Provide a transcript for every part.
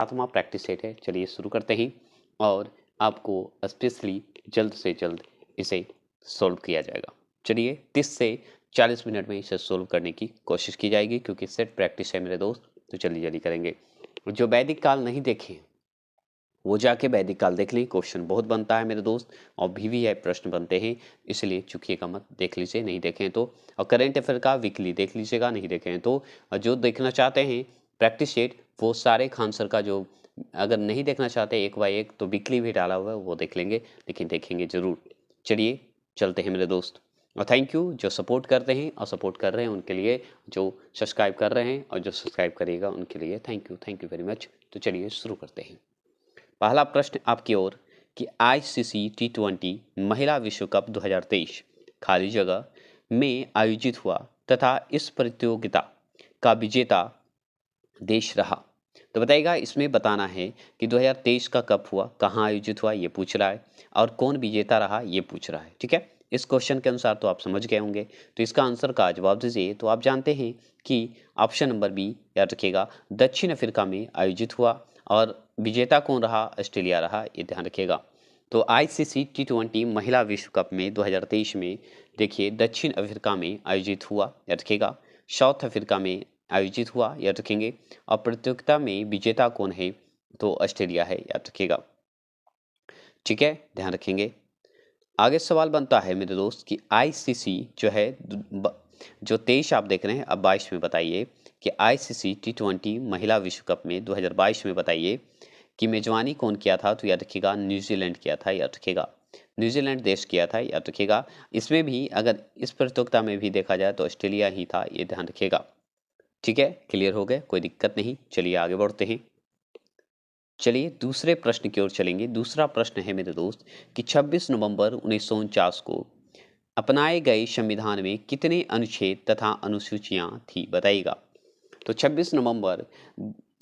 सातवां practice set है। चलिए शुरू करते हैं और आपको स्पेशली जल्द से जल्द इसे सॉल्व किया जाएगा। चलिए 30 से 40 मिनट में इसे सॉल्व करने की कोशिश की जाएगी क्योंकि सेट प्रैक्टिस है मेरे दोस्त, तो जल्दी जल्दी करेंगे। जो वैदिक काल नहीं देखे वो जाके वैदिक काल देख ली, क्वेश्चन बहुत बनता है मेरे दोस्त और भी है प्रश्न बनते हैं, इसलिए चुकिएगा मत, देख लीजिए नहीं देखें तो। और करेंट अफेयर का वीकली देख लीजिएगा नहीं देखें तो। और जो देखना चाहते हैं प्रैक्टिस सेट वो सारे खान सर का जो अगर नहीं देखना चाहते एक बाय एक तो वीकली भी डाला हुआ है वो देख लेंगे, लेकिन देखेंगे जरूर। चलिए चलते हैं मेरे दोस्त। और थैंक यू जो सपोर्ट करते हैं और सपोर्ट कर रहे हैं उनके लिए, जो सब्सक्राइब कर रहे हैं और जो सब्सक्राइब करिएगा उनके लिए थैंक यू वेरी मच। तो चलिए शुरू करते हैं। पहला प्रश्न आपकी ओर कि आईसीसी टी20 महिला विश्व कप 2023 खाली जगह में आयोजित हुआ तथा इस प्रतियोगिता का विजेता देश रहा। तो बताइएगा, इसमें बताना है कि 2023 का कप हुआ, कहाँ आयोजित हुआ ये पूछ रहा है, और कौन विजेता रहा ये पूछ रहा है। ठीक है, इस क्वेश्चन के अनुसार तो आप समझ गए होंगे। तो इसका आंसर का जवाब दीजिए। तो आप जानते हैं कि ऑप्शन नंबर बी याद रखिएगा, दक्षिण अफ्रीका में आयोजित हुआ और विजेता कौन रहा, ऑस्ट्रेलिया रहा, ये ध्यान रखिएगा। तो आईसीसी टी20 महिला विश्व कप में 2023 में देखिए दक्षिण अफ्रीका में आयोजित हुआ, याद रखिएगा। साउथ अफ्रीका में आयोजित हुआ, याद रखेंगे। और प्रतियोगिता में विजेता कौन है, तो ऑस्ट्रेलिया है, याद रखिएगा। ठीक है, ध्यान रखेंगे। आगे सवाल बनता है मेरे दोस्त कि आईसीसी जो है जो 23 आप देख रहे हैं, अब 22 में बताइए कि आईसीसी टी20 महिला विश्व कप में 2022 में बताइए कि मेजबानी कौन किया था, तो याद रखिएगा न्यूजीलैंड किया था, याद रखिएगा। न्यूजीलैंड देश किया था, याद रखिएगा। इसमें भी अगर इस प्रतियोगिता में भी देखा जाए तो ऑस्ट्रेलिया ही था, ये ध्यान रखिएगा। ठीक है, क्लियर हो गए, कोई दिक्कत नहीं। चलिए आगे बढ़ते हैं। चलिए दूसरे प्रश्न की ओर चलेंगे। दूसरा प्रश्न है मेरे दोस्त कि 26 नवंबर 1949 को अपनाए गए संविधान में कितने अनुच्छेद तथा अनुसूचियां थी, बताइएगा। तो 26 नवंबर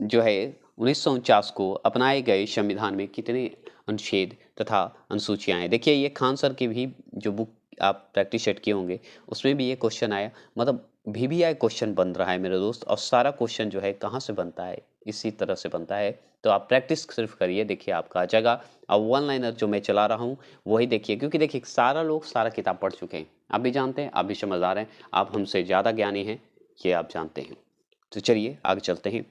जो है 1949 को अपनाए गए संविधान में कितने अनुच्छेद तथा अनुसूचियां हैं। देखिए ये खान सर की भी जो बुक आप प्रैक्टिस सेट किए होंगे उसमें भी ये क्वेश्चन आया, मतलब VBI क्वेश्चन बन रहा है मेरे दोस्त। और सारा क्वेश्चन जो है कहाँ से बनता है, इसी तरह से बनता है। तो आप प्रैक्टिस सिर्फ करिए, देखिए आपका आ जाएगा। अब वन लाइनर जो मैं चला रहा हूँ वही देखिए, क्योंकि देखिए सारा लोग सारा किताब पढ़ चुके हैं, आप भी जानते हैं, आप भी समझदार हैं, आप हमसे ज़्यादा ज्ञानी हैं, ये आप जानते हैं। तो चलिए आगे चलते हैं।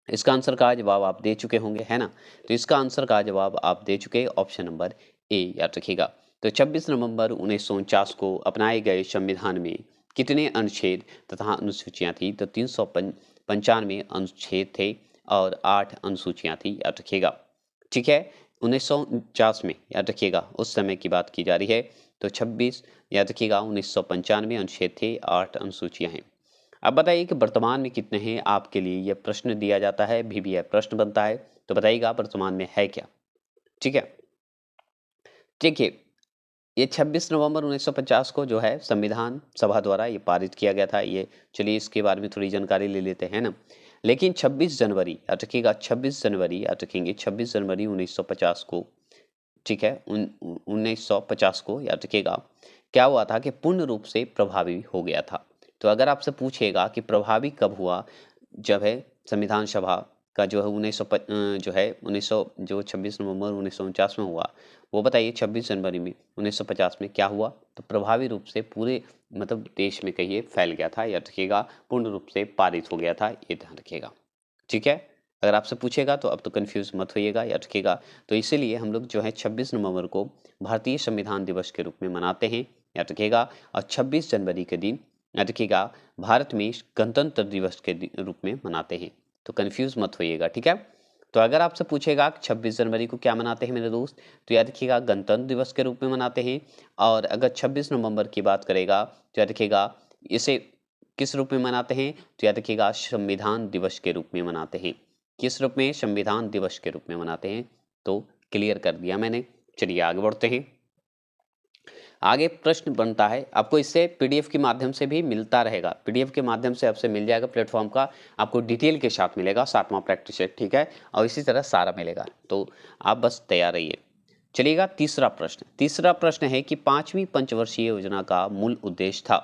इसका आंसर का जवाब आप दे चुके होंगे, है ना। तो इसका आंसर का जवाब आप दे चुके, ऑप्शन नंबर ए याद रखिएगा। तो 26 नवंबर 1949 को अपनाए गए संविधान में कितने अनुच्छेद तथा अनुसूचियां थी, तो 395 अनुच्छेद थे और 8 अनुसूचियां थी, याद रखिएगा। ठीक है, 1949 में याद रखिएगा, उस समय की बात की जा रही है। तो 26 याद रखिएगा, 1995 अनुच्छेद थे, 8 अनुसूचियां हैं। अब बताइए कि वर्तमान में कितने हैं, आपके लिए यह प्रश्न दिया जाता है, VBI प्रश्न बनता है। तो बताइएगा वर्तमान में है क्या। ठीक है, देखिए ये 26 नवंबर 1950 को जो है संविधान सभा द्वारा ये पारित किया गया था। ये चलिए इसके बारे में थोड़ी जानकारी ले लेते हैं ना। लेकिन 26 जनवरी याद रखिएगा, 26 जनवरी याद रखेंगे, 26 जनवरी 1950 को, ठीक है, 1950 को याद रखिएगा, क्या हुआ था कि पूर्ण रूप से प्रभावी हो गया था। तो अगर आपसे पूछेगा कि प्रभावी कब हुआ, जब है संविधान सभा का जो है 1900 जो 26 नवंबर 1949 में हुआ, वो बताइए 26 जनवरी में 1950 में क्या हुआ। तो प्रभावी रूप से पूरे मतलब देश में कहिए फैल गया था, याद रखिएगा, पूर्ण रूप से पारित हो गया था, ये ध्यान रखिएगा। ठीक है, अगर आपसे पूछेगा तो अब तो कंफ्यूज मत होइएगा, याद रखिएगा। तो इसीलिए हम लोग जो है 26 नवंबर को भारतीय संविधान दिवस के रूप में मनाते हैं, याद रखिएगा। और 26 जनवरी के दिन याद रखिएगा भारत में गणतंत्र दिवस के रूप में मनाते हैं। तो कंफ्यूज मत होइएगा, ठीक है। तो अगर आपसे पूछेगा 26 जनवरी को क्या मनाते हैं मेरे दोस्त, तो याद रखिएगा गणतंत्र दिवस के रूप में मनाते हैं। और अगर 26 नवंबर की बात करेगा तो याद रखिएगा इसे किस रूप में मनाते हैं, तो याद रखिएगा संविधान दिवस के रूप में मनाते हैं। किस रूप में, संविधान दिवस के रूप में मनाते हैं। तो क्लियर कर दिया मैंने। चलिए आगे बढ़ते हैं। आगे प्रश्न बनता है, आपको इससे PDF के माध्यम से भी मिलता रहेगा, PDF के माध्यम से आपसे मिल जाएगा, प्लेटफॉर्म का आपको डिटेल के साथ मिलेगा, 7वां प्रैक्टिस सेट, ठीक है। और इसी तरह सारा मिलेगा, तो आप बस तैयार रहिए। चलिएगा तीसरा प्रश्न है कि 5वीं पंचवर्षीय योजना का मूल उद्देश्य था,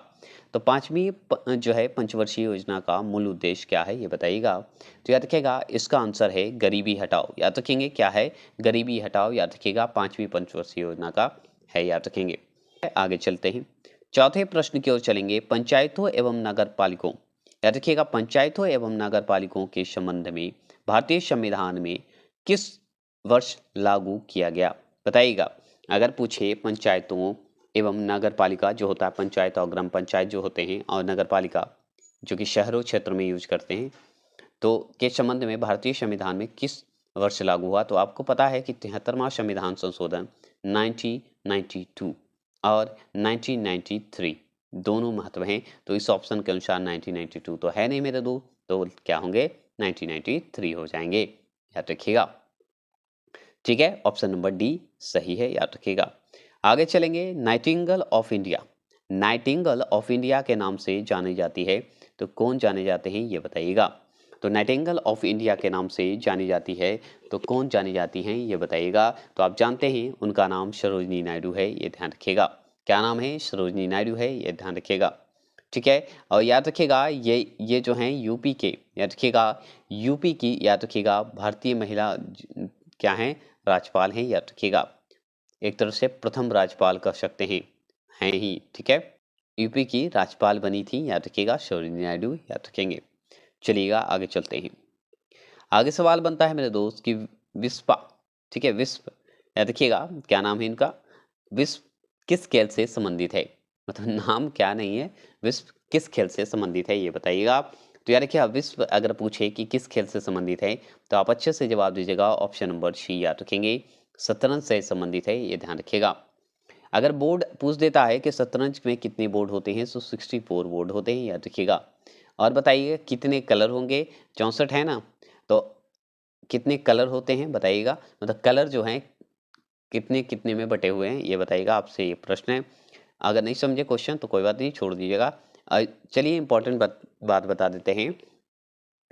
तो पांचवी जो है पंचवर्षीय योजना का मूल उद्देश्य क्या है ये बताइएगा। तो याद रखिएगा इसका आंसर है गरीबी हटाओ। याद रखेंगे क्या है, गरीबी हटाओ। याद रखिएगा पांचवी पंचवर्षीय योजना का है, याद रखेंगे। आगे चलते हैं, चौथे प्रश्न की ओर चलेंगे। पंचायतों एवं नगर पालिकाओं, याद रखिएगा पंचायतों एवं नगर पालिकाओं के संबंध में भारतीय संविधान में किस वर्ष लागू किया गया, बताइएगा। अगर पूछे पंचायतों एवं नगर पालिका जो होता है, पंचायत और ग्राम पंचायत जो होते हैं, और नगर पालिका जो कि शहरों क्षेत्र में यूज करते हैं, तो के संबंध में भारतीय संविधान में किस वर्ष लागू हुआ, तो आपको पता है कि 73वां संविधान संशोधन 1992 और 1993 दोनों महत्व हैं। तो इस ऑप्शन के अनुसार 1992 तो है नहीं मेरे दो, तो क्या होंगे 1993 हो जाएंगे, याद रखिएगा। ठीक है, ऑप्शन नंबर डी सही है, याद रखिएगा। आगे चलेंगे, Nightingale of India, Nightingale of India के नाम से जानी जाती है, तो कौन जाने जाते हैं ये बताइएगा। तो नाइटिंगेल ऑफ इंडिया के नाम से जानी जाती है, तो कौन जानी जाती हैं ये बताइएगा। तो आप जानते हैं उनका नाम सरोजनी नायडू है, ये ध्यान रखिएगा। क्या नाम है, सरोजनी नायडू है, ये ध्यान रखिएगा। ठीक है, और याद रखिएगा ये जो हैं यूपी के, याद रखिएगा यूपी की, याद रखिएगा भारतीय महिला क्या हैं, राज्यपाल हैं, याद रखिएगा। एक तरह से प्रथम राज्यपाल कह सकते हैं ही। ठीक है, यूपी की राज्यपाल बनी थी, याद रखिएगा सरोजिनी नायडू, याद रखेंगे। चलिएगा आगे चलते हैं। आगे सवाल बनता है मेरे दोस्त कि विस्पा, ठीक है विस्प, याद रखिएगा क्या नाम है इनका, विस्प किस खेल से संबंधित है, मतलब नाम क्या नहीं है, विस्प किस खेल से संबंधित है ये बताइएगा। तो याद रखिए विस्प अगर पूछे कि किस खेल से संबंधित है, तो आप अच्छे से जवाब दीजिएगा, ऑप्शन नंबर सी याद रखेंगे, शतरंज से संबंधित है, ये ध्यान रखिएगा। अगर बोर्ड पूछ देता है कि शतरंज में कितने बोर्ड होते हैं, तो 64 बोर्ड होते हैं, याद रखिएगा। और बताइए कितने कलर होंगे, 64 है ना, तो कितने कलर होते हैं बताइएगा, मतलब कलर जो हैं कितने कितने में बटे हुए हैं ये बताइएगा, आपसे ये प्रश्न है। अगर नहीं समझे क्वेश्चन तो कोई बात नहीं, छोड़ दीजिएगा। चलिए इंपॉर्टेंट बात बता देते हैं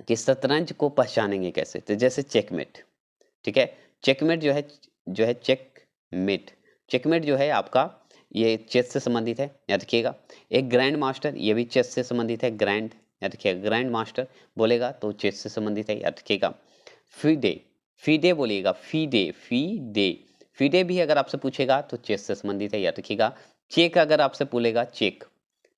कि शतरंज को पहचानेंगे कैसे, तो जैसे चेकमेट, ठीक है, चेकमेट जो है चेकमेट, चेकमेट जो है आपका ये चेस से संबंधित है, याद रखिएगा। एक ग्रैंड मास्टर, ये भी चेस से संबंधित है, ग्रैंड, याद रखिएगा ग्रैंड मास्टर बोलेगा तो चेस से संबंधित है, याद रखिएगा। फीडे, फीडे बोलिएगा, फीडे फीडे, फीडे भी अगर आपसे पूछेगा तो चेस से संबंधित है, याद रखिएगा। चेक अगर आपसे बोलेगा चेक,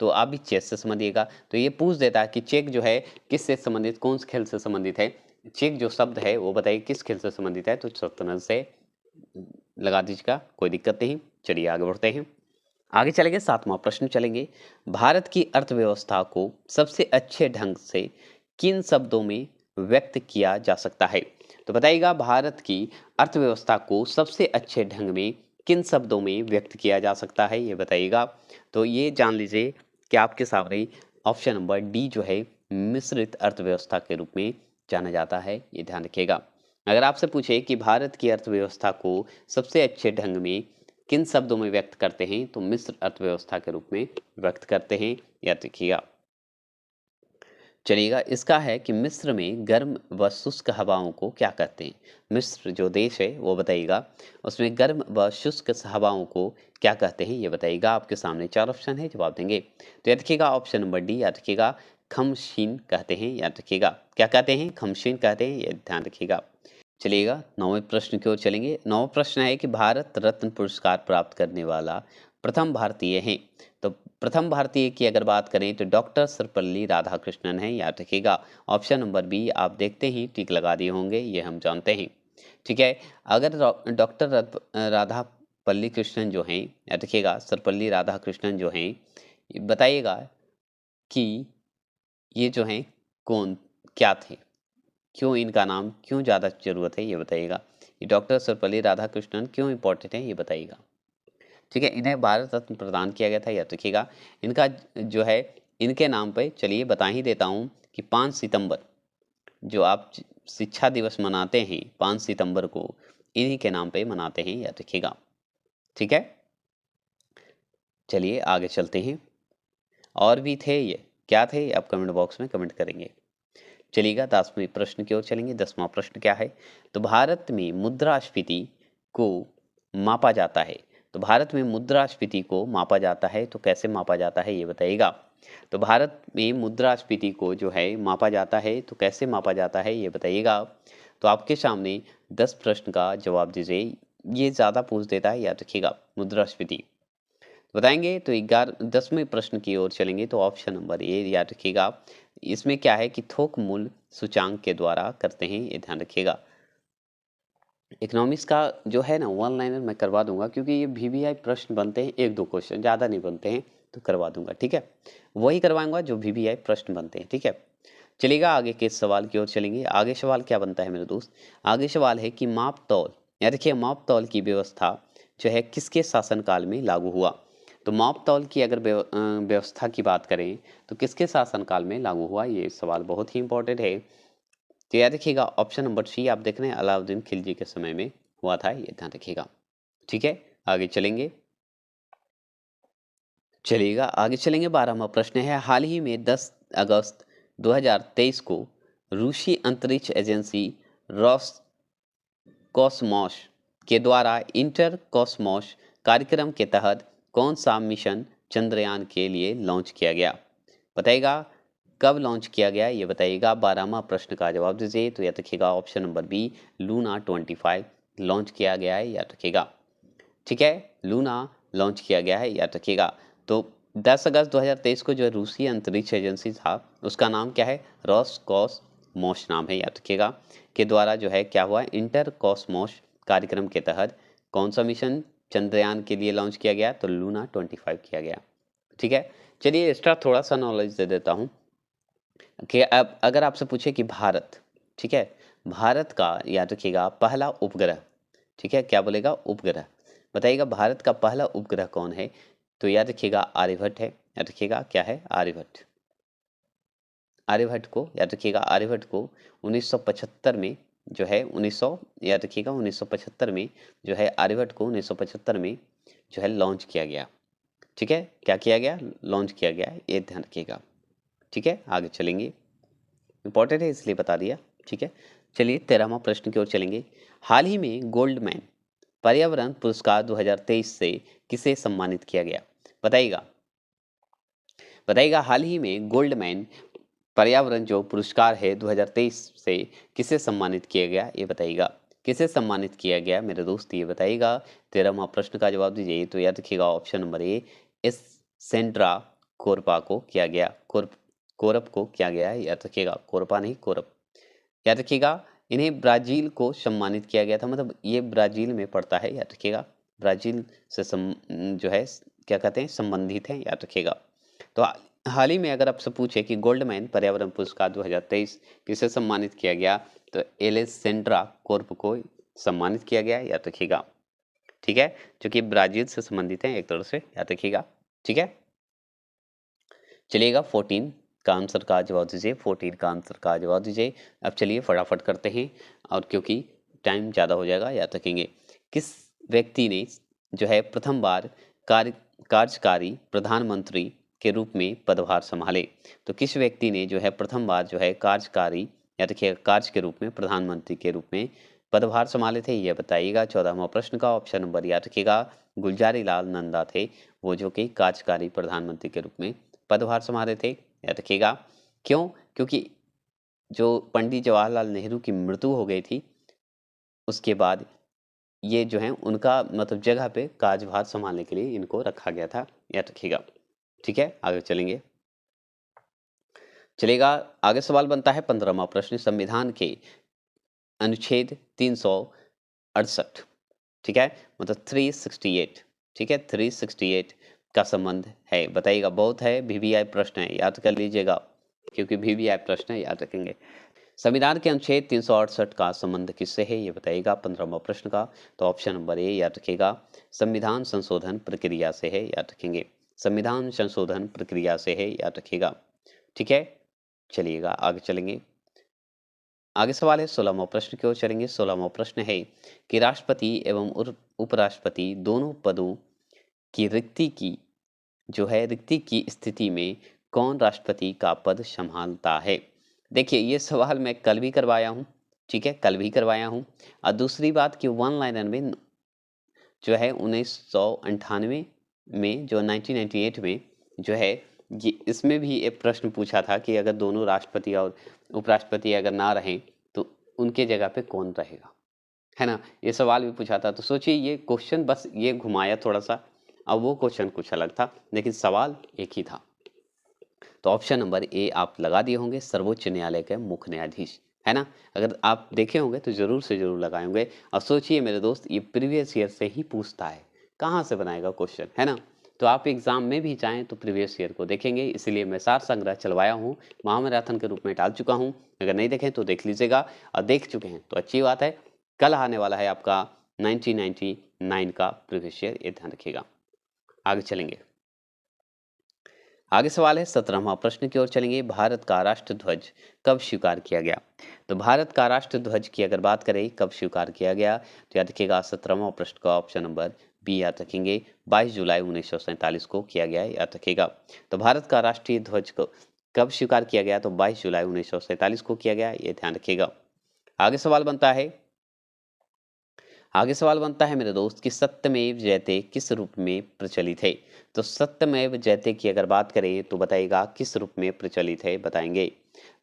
तो आप भी चेस से समझिएगा। तो ये पूछ देता है कि चेक जो है किससे संबंधित, कौन से खेल से संबंधित है, चेक जो शब्द है वो बताइए किस खेल से संबंधित है, तो शतरंज से लगा दीजिएगा, कोई दिक्कत नहीं। चलिए आगे बढ़ते हैं, आगे चलेंगे, 7वां प्रश्न चलेंगे। भारत की अर्थव्यवस्था को सबसे अच्छे ढंग से किन शब्दों में व्यक्त किया जा सकता है, तो बताइएगा भारत की अर्थव्यवस्था को सबसे अच्छे ढंग में किन शब्दों में व्यक्त किया जा सकता है ये बताइएगा। तो ये जान लीजिए कि आपके सामने ऑप्शन नंबर डी जो है मिश्रित अर्थव्यवस्था के रूप में जाना जाता है, ये ध्यान रखिएगा। अगर आपसे पूछे कि भारत की अर्थव्यवस्था को सबसे अच्छे ढंग में किन शब्दों में व्यक्त करते हैं, तो मिश्र अर्थव्यवस्था के रूप में व्यक्त करते हैं, याद रखिएगा। चलिएगा इसका है कि मिस्र में गर्म व शुष्क हवाओं को क्या कहते हैं, मिस्र जो देश है वो बताइएगा, उसमें गर्म व शुष्क हवाओं को क्या कहते हैं ये बताइएगा। आपके सामने 4 ऑप्शन है, जवाब देंगे। तो याद रखिएगा ऑप्शन नंबर डी, याद रखिएगा खमशीन कहते हैं, याद रखिएगा क्या कहते हैं, खमशीन कहते हैं, ये ध्यान रखिएगा। चलिएगा 9वें प्रश्न की ओर चलेंगे। 9वां प्रश्न है कि भारत रत्न पुरस्कार प्राप्त करने वाला प्रथम भारतीय है, तो प्रथम भारतीय की अगर बात करें तो डॉक्टर सर्वपल्ली राधाकृष्णन है, याद रखिएगा। ऑप्शन नंबर बी आप देखते ही टिक लगा दिए होंगे, ये हम जानते हैं। ठीक है, अगर डॉक्टर राधापल्ली कृष्णन जो हैं, याद रखिएगा सर्वपल्ली राधाकृष्णन जो हैं, बताइएगा कि ये जो हैं कौन क्या थे, क्यों इनका नाम क्यों ज़्यादा ज़रूरत है ये बताइएगा। ये डॉक्टर सर्वपल्ली राधाकृष्णन क्यों इंपॉर्टेंट है ये बताइएगा। ठीक है, इन्हें भारत रत्न प्रदान किया गया था, याद रखिएगा। इनका जो है इनके नाम पे चलिए बता ही देता हूँ कि 5 सितंबर जो आप शिक्षा दिवस मनाते हैं 5 सितंबर को, इन्हीं के नाम पे मनाते हैं, याद रखिएगा। ठीक है, चलिए आगे चलते हैं। और भी थे, ये क्या थे आप कमेंट बॉक्स में कमेंट करेंगे। चलिएगा 10वें प्रश्न की ओर चलेंगे। 10वां प्रश्न क्या है, तो भारत में मुद्रास्फीति को मापा जाता है, तो भारत में मुद्रास्फीति को मापा जाता है तो कैसे मापा जाता है ये बताइएगा। तो भारत में मुद्रास्फीति को जो है मापा जाता है, तो कैसे मापा जाता है ये बताइएगा। तो आपके सामने 10 प्रश्न का जवाब दीजिए। ये ज़्यादा पूछ देता है, याद रखिएगा मुद्रास्फीति बताएंगे। तो 10वें प्रश्न की ओर चलेंगे। तो ऑप्शन नंबर ए याद रखिएगा। इसमें क्या है कि थोक मूल्य सूचांक के द्वारा करते हैं, ये ध्यान रखिएगा। इकोनॉमिक्स का जो है ना वन लाइनर मैं करवा दूंगा, क्योंकि ये वीवीआई प्रश्न बनते हैं, 1-2 क्वेश्चन, ज़्यादा नहीं बनते हैं, तो करवा दूंगा, ठीक है। वही करवाऊंगा जो वीवीआई प्रश्न बनते हैं, ठीक है। चलिएगा आगे के सवाल की ओर चलेंगे। आगे सवाल क्या बनता है मेरे दोस्त, आगे सवाल है कि माप तौल, या देखिए माप तौल की व्यवस्था जो है किसके शासनकाल में लागू हुआ। तो माप तौल की अगर व्यवस्था की बात करें तो किसके शासनकाल में लागू हुआ, ये सवाल बहुत ही इंपॉर्टेंट है। तो याद रखिएगा ऑप्शन नंबर सी आप देख रहे हैं, अलाउद्दीन खिलजी के समय में हुआ था, ये ध्यान रखिएगा, ठीक है। आगे चलेंगे, चलिएगा आगे चलेंगे। 12वां प्रश्न है, हाल ही में 10 अगस्त 2023 को रूसी अंतरिक्ष एजेंसी कॉस्मोस के द्वारा इंटर कॉस्मोस कार्यक्रम के तहत कौन सा मिशन चंद्रयान के लिए लॉन्च किया गया, बताइएगा। कब लॉन्च किया गया ये बताइएगा। 12वां प्रश्न का जवाब दीजिए। तो याद रखिएगा option number B, Luna 25 launch किया गया है, याद रखिएगा, ठीक है। लूना लॉन्च किया गया है, याद रखिएगा। तो 10 अगस्त 2023 को जो रूसी अंतरिक्ष एजेंसी था उसका नाम क्या है, रॉसकॉस्मोस नाम है, याद रखिएगा, के द्वारा जो है क्या हुआ, इंटर कॉस्मोस कार्यक्रम के तहत कौन सा मिशन चंद्रयान के लिए लॉन्च किया गया, तो लूना 25 किया गया, ठीक है। चलिए एक्स्ट्रा थोड़ा सा नॉलेज दे देता हूँ कि अब अगर आपसे पूछे कि भारत, ठीक है, भारत का याद रखिएगा पहला उपग्रह, ठीक है, क्या बोलेगा, उपग्रह, बताइएगा भारत का पहला उपग्रह कौन है। तो याद रखिएगा आर्यभट्ट है, याद रखिएगा क्या है, आर्यभट्ट। आर्यभट्ट को याद रखिएगा, आर्यभट्ट को 1975 में जो है 1900 याद रखिएगा 1975 में जो है आर्यभट्ट को 1975 में जो है लॉन्च किया गया, ठीक है, क्या किया गया, लॉन्च किया गया, ये ध्यान रखिएगा, ठीक है। आगे चलेंगे, इंपॉर्टेंट है इसलिए बता दिया, ठीक है। चलिए 13वां प्रश्न की ओर चलेंगे। हाल ही में गोल्डमैन पर्यावरण पुरस्कार 2023 से किसे सम्मानित किया गया, बताइएगा, बताइएगा हाल ही में गोल्डमैन पर्यावरण जो पुरस्कार है 2023 से किसे सम्मानित किया गया, ये बताइएगा, किसे सम्मानित किया गया मेरे दोस्त, ये बताइएगा। 13वां प्रश्न का जवाब दीजिए। तो याद रखिएगा option number A, S Sandra कोरपा को किया गया, कोरप को किया गया है, याद रखिएगा, कोरपा नहीं कोरप, याद रखिएगा। इन्हें ब्राजील को सम्मानित किया गया था, मतलब ये ब्राजील में पड़ता है, याद रखिएगा, ब्राजील से जो है क्या कहते हैं, संबंधित है, याद रखिएगा। तो हाल ही में अगर आपसे पूछे कि गोल्डमैन पर्यावरण पुरस्कार 2023 किसे सम्मानित किया गया, तो एलेसेंड्रा कोर्प को सम्मानित किया गया, याद रखिएगा, ठीक है, जो कि ब्राजील से संबंधित है एक तरह से, याद रखिएगा, ठीक है। चलिएगा 14 का आंसर का जवाब दीजिए, 14 का आंसर का जवाब दीजिए। अब चलिए फटाफट करते हैं, और क्योंकि टाइम ज़्यादा हो जाएगा, याद रखेंगे। किस व्यक्ति ने जो है प्रथम बार कार्यकारी प्रधानमंत्री के रूप में पदभार संभाले, तो किस व्यक्ति ने जो है प्रथम बार जो है कार्यकारी या देखिए कार्य के रूप में प्रधानमंत्री के रूप में पदभार संभाले थे, ये बताइएगा। 14वां प्रश्न का ऑप्शन नंबर याद रखिएगा, गुलजारी लाल नंदा थे वो, जो कि कार्यकारी प्रधानमंत्री के रूप में पदभार संभाले थे, याद रखिएगा। क्यों, क्योंकि जो पंडित जवाहरलाल नेहरू की मृत्यु हो गई थी उसके बाद ये जो है उनका मतलब जगह पे कार्यभार संभालने के लिए इनको रखा गया था, याद रखिएगा, ठीक है। आगे चलेंगे, चलेगा आगे सवाल बनता है 15वां प्रश्न, संविधान के अनुच्छेद 368, ठीक है, मतलब 368, ठीक है, 368 का संबंध है, बताइएगा। बहुत है, वीवीआई प्रश्न है, याद कर लीजिएगा, क्योंकि वीवीआई प्रश्न है, याद रखेंगे। संविधान के अनुच्छेद 368 का संबंध किससे है, ये बताइएगा 15वां प्रश्न का। तो ऑप्शन नंबर ए याद रखिएगा, संविधान संशोधन प्रक्रिया से है, याद रखेंगे, संविधान संशोधन प्रक्रिया से है, याद रखिएगा, ठीक है। चलिएगा आगे चलेंगे, आगे सवाल है 16वां प्रश्न की ओर चलेंगे। 16वां प्रश्न है कि राष्ट्रपति एवं उपराष्ट्रपति दोनों पदों की रिक्ति की स्थिति में कौन राष्ट्रपति का पद संभालता है। देखिए ये सवाल मैं कल भी करवाया हूँ, ठीक है, कल भी करवाया हूँ। और दूसरी बात कि वन लाइनर में जो है 1998 में जो 1998 में जो है ये इसमें भी एक प्रश्न पूछा था कि अगर दोनों राष्ट्रपति और उपराष्ट्रपति अगर ना रहें तो उनके जगह पे कौन रहेगा, है ना? ये सवाल भी पूछा था। तो सोचिए ये क्वेश्चन बस ये घुमाया थोड़ा-सा, अब वो क्वेश्चन कुछ अलग था लेकिन सवाल एक ही था। तो ऑप्शन नंबर ए आप लगा दिए होंगे, सर्वोच्च न्यायालय के मुख्य न्यायाधीश, है ना? अगर आप देखे होंगे तो ज़रूर से ज़रूर लगाए होंगे। और सोचिए मेरे दोस्त ये प्रीवियस ईयर से ही पूछता है, कहाँ से बनाएगा क्वेश्चन, है ना? तो आप एग्जाम में भी जाएँ तो प्रीवियस ईयर को देखेंगे, इसलिए मैं सार संग्रह चलवाया हूँ, महामैराथन के रूप में डाल चुका हूँ। अगर नहीं देखें तो देख लीजिएगा, और देख चुके हैं तो अच्छी बात है। कल आने वाला है आपका 1999 का प्रीवियस ईयर, ये ध्यान रखिएगा। आगे चलेंगे। आगे सवाल है 17वां प्रश्न की ओर चलेंगे। भारत का राष्ट्र ध्वज कब स्वीकार किया गया? तो भारत का राष्ट्र ध्वज की अगर बात करें कब स्वीकार किया गया, तो याद रखिएगा 17वां प्रश्न का ऑप्शन नंबर बी याद रखेंगे, 22 जुलाई 1947 को किया गया है, याद रखिएगा। तो भारत का राष्ट्रीय ध्वज को कब स्वीकार किया गया, तो 22 जुलाई 1947 को किया गया, ये ध्यान रखिएगा। आगे सवाल बनता है मेरे दोस्त कि सत्यमेव जयते किस रूप में प्रचलित है? तो सत्यमेव जयते की अगर बात करें तो बताइएगा किस रूप में प्रचलित है, बताएंगे।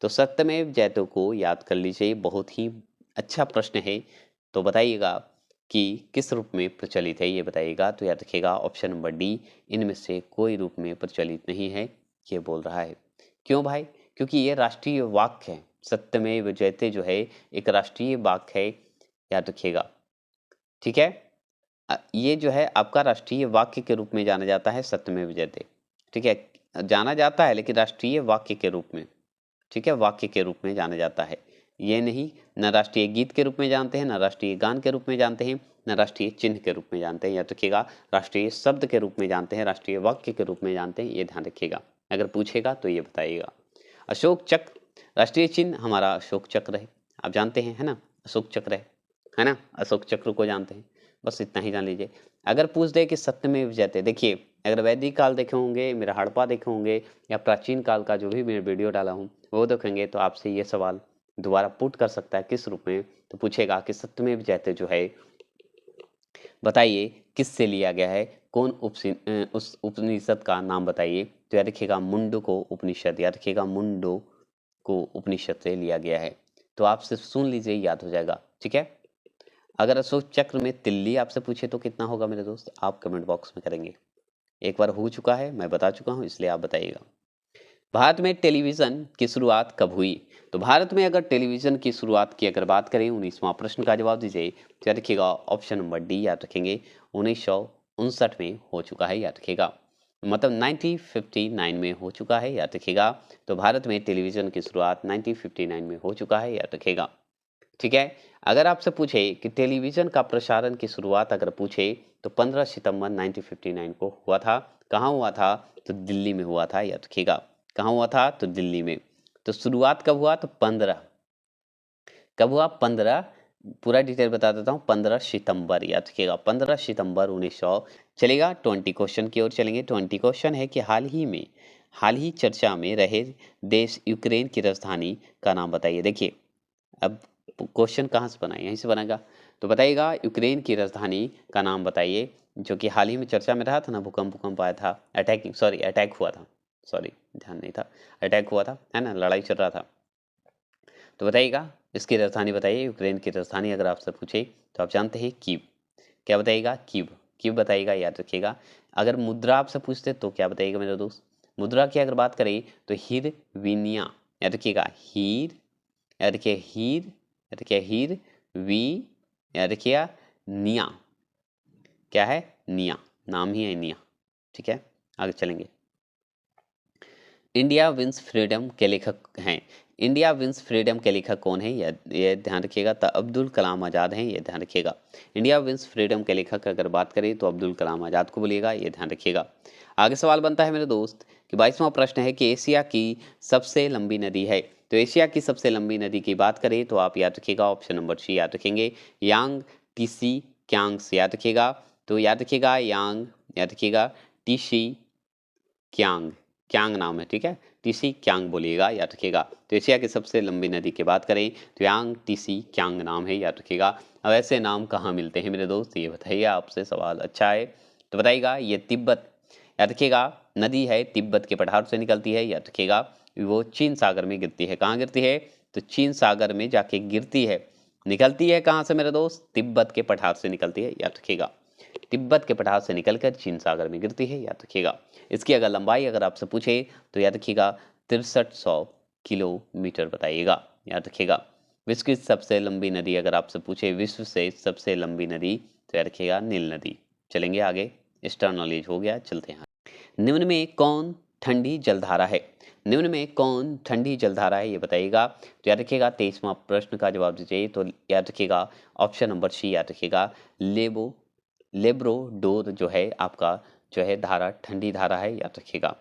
तो सत्यमेव जयते को याद कर लीजिए, बहुत ही अच्छा प्रश्न है। तो बताइएगा कि किस रूप में प्रचलित है, ये बताइएगा। तो याद रखिएगा ऑप्शन नंबर डी, इनमें से कोई रूप में प्रचलित नहीं है, ये बोल रहा है। क्यों भाई? क्योंकि ये राष्ट्रीय वाक्य है। सत्यमेव जयते जो है एक राष्ट्रीय वाक्य है, याद रखिएगा, ठीक है। ये जो है आपका राष्ट्रीय वाक्य के रूप में जाना जाता है, सत्यमेव जयते, ठीक है। जाना जाता है लेकिन राष्ट्रीय वाक्य के रूप में, ठीक है, वाक्य के रूप में जाना जाता है। ये नहीं, न राष्ट्रीय गीत के रूप में जानते हैं, न राष्ट्रीय गान के रूप में जानते हैं, न राष्ट्रीय चिन्ह के रूप में जानते हैं, याद रखिएगा। राष्ट्रीय शब्द के रूप में जानते हैं, राष्ट्रीय वाक्य के रूप में जानते हैं, ये ध्यान रखिएगा। अगर पूछेगा तो ये बताइएगा। अशोक चक्र राष्ट्रीय चिन्ह हमारा अशोक चक्र है, आप जानते हैं, है ना? अशोक चक्र है ना? अशोक चक्र को जानते हैं, बस इतना ही जान लीजिए। अगर पूछ दे कि सत्यमेव जयते, देखिए अगर वैदिक काल देखे होंगे, मेरा हड़प्पा देखे होंगे, या प्राचीन काल का जो भी मैं वीडियो डाला हूँ वो देखेंगे, तो आपसे ये सवाल दोबारा पुट कर सकता है किस रूप में। तो पूछेगा कि सत्यमेव जयते जो है बताइए किससे लिया गया है, कौन उस उपनिषद का नाम बताइए। तो याद रखिएगा मुंडो को उपनिषद, याद रखिएगा मुंडो को उपनिषद से लिया गया है। तो आप सिर्फ सुन लीजिए, याद हो जाएगा, ठीक है। अगर अशोक चक्र में तिल्ली आपसे पूछे तो कितना होगा मेरे दोस्त, आप कमेंट बॉक्स में करेंगे। एक बार हो चुका है, मैं बता चुका हूं, इसलिए आप बताइएगा। भारत में टेलीविजन की शुरुआत कब हुई? तो भारत में अगर टेलीविजन की शुरुआत की अगर बात करें, 19वां प्रश्न का जवाब दीजिए। तो याद रखिएगा ऑप्शन नंबर डी याद रखेंगे, 1959 में हो चुका है, याद रखिएगा। मतलब 1959 में हो चुका है, याद रखिएगा। तो भारत में टेलीविजन की शुरुआत 1959 में हो चुका है, याद रखिएगा, ठीक है। अगर आपसे पूछे कि टेलीविजन का प्रसारण की शुरुआत अगर पूछे तो 15 सितंबर 1959 को हुआ था। कहाँ हुआ था? तो दिल्ली में हुआ था, याद रखिएगा। कहाँ हुआ था? तो दिल्ली में। तो शुरुआत कब हुआ? तो 15 कब हुआ? 15, पूरा डिटेल बता देता हूँ, 15 सितंबर, याद रखिएगा 15 सितंबर 1900। चलेगा 20 क्वेश्चन की ओर चलेंगे। 20 क्वेश्चन है कि हाल ही चर्चा में रहे देश यूक्रेन की राजधानी का नाम बताइए। देखिए अब क्वेश्चन कहाँ से बना, यहीं से बनेगा। तो बताइएगा यूक्रेन की राजधानी का नाम बताइए, जो कि हाल ही में चर्चा में रहा था ना, भूकंप आया था, अटैक हुआ था, सॉरी ध्यान नहीं था, अटैक हुआ था, है ना, लड़ाई चल रहा था। तो बताइएगा इसकी राजधानी बताइए, यूक्रेन की राजधानी अगर आपसे पूछे तो आप जानते हैं कीव। क्या बताइएगा? कीव, कीव बताइएगा, याद रखिएगा। अगर मुद्रा आपसे पूछते तो क्या बताइएगा मेरे दोस्त? मुद्रा की अगर बात करें तो हिरविनिया, याद रखिएगा, याद रखिए हीर वी, याद रखिएगा निया, क्या है? निया, नाम ही है निया, ठीक है। आगे चलेंगे। इंडिया विंस फ्रीडम के लेखक हैं, इंडिया विंस फ्रीडम के लेखक कौन है? ये ध्यान रखिएगा। तो अब्दुल कलाम आज़ाद हैं, ये ध्यान रखिएगा। इंडिया विंस फ्रीडम के लेखक अगर बात करें तो अब्दुल कलाम आज़ाद को बोलिएगा, ये ध्यान रखिएगा। आगे सवाल बनता है मेरे दोस्त कि 22वां प्रश्न है कि एशिया की सबसे लंबी नदी है। तो एशिया की सबसे लंबी नदी की बात करें तो आप याद रखिएगा ऑप्शन नंबर सी याद रखेंगे, यांग टीसी क्यांग्स, याद रखिएगा। तो याद रखिएगा यांग, याद रखिएगा टीसी क्यांग, क्यांग नाम है, ठीक है, टीसी क्यांग बोलिएगा, याद रखिएगा। तो एशिया की सबसे लंबी नदी की बात करें तो यांग टीसी क्यांग नाम है, याद रखिएगा। अब ऐसे नाम कहाँ मिलते हैं मेरे दोस्त, ये बताइए, आपसे सवाल अच्छा है। तो बताइएगा ये तिब्बत, याद रखिएगा नदी है तिब्बत के पठार से निकलती है, याद रखिएगा वो चीन सागर में गिरती है। कहाँ गिरती है? तो चीन सागर में जाके गिरती है। निकलती है कहाँ से मेरे दोस्त? तिब्बत के पठार से निकलती है, याद रखिएगा। तिब्बत के पठार से निकलकर चीन सागर में गिरती है, याद रखिएगा। इसकी अगर लंबाई अगर आपसे पूछे तो याद रखिएगा 6300 किलोमीटर बताइएगा, याद रखिएगा। विश्व की सबसे लंबी नदी अगर आपसे पूछे, विश्व से सबसे लंबी नदी, तो याद रखिएगा नील नदी। चलेंगे आगे, एक्स्ट्रा नॉलेज हो गया, चलते हैं। निम्न में कौन ठंडी जलधारा है? निम्न में कौन ठंडी जलधारा है ये बताइएगा। तो याद रखिएगा 23वां प्रश्न का जवाब दीजिए। तो याद रखिएगा ऑप्शन नंबर सी, याद रखिएगा लेब्रोडोर जो है आपका जो है धारा ठंडी धारा है, याद रखिएगा।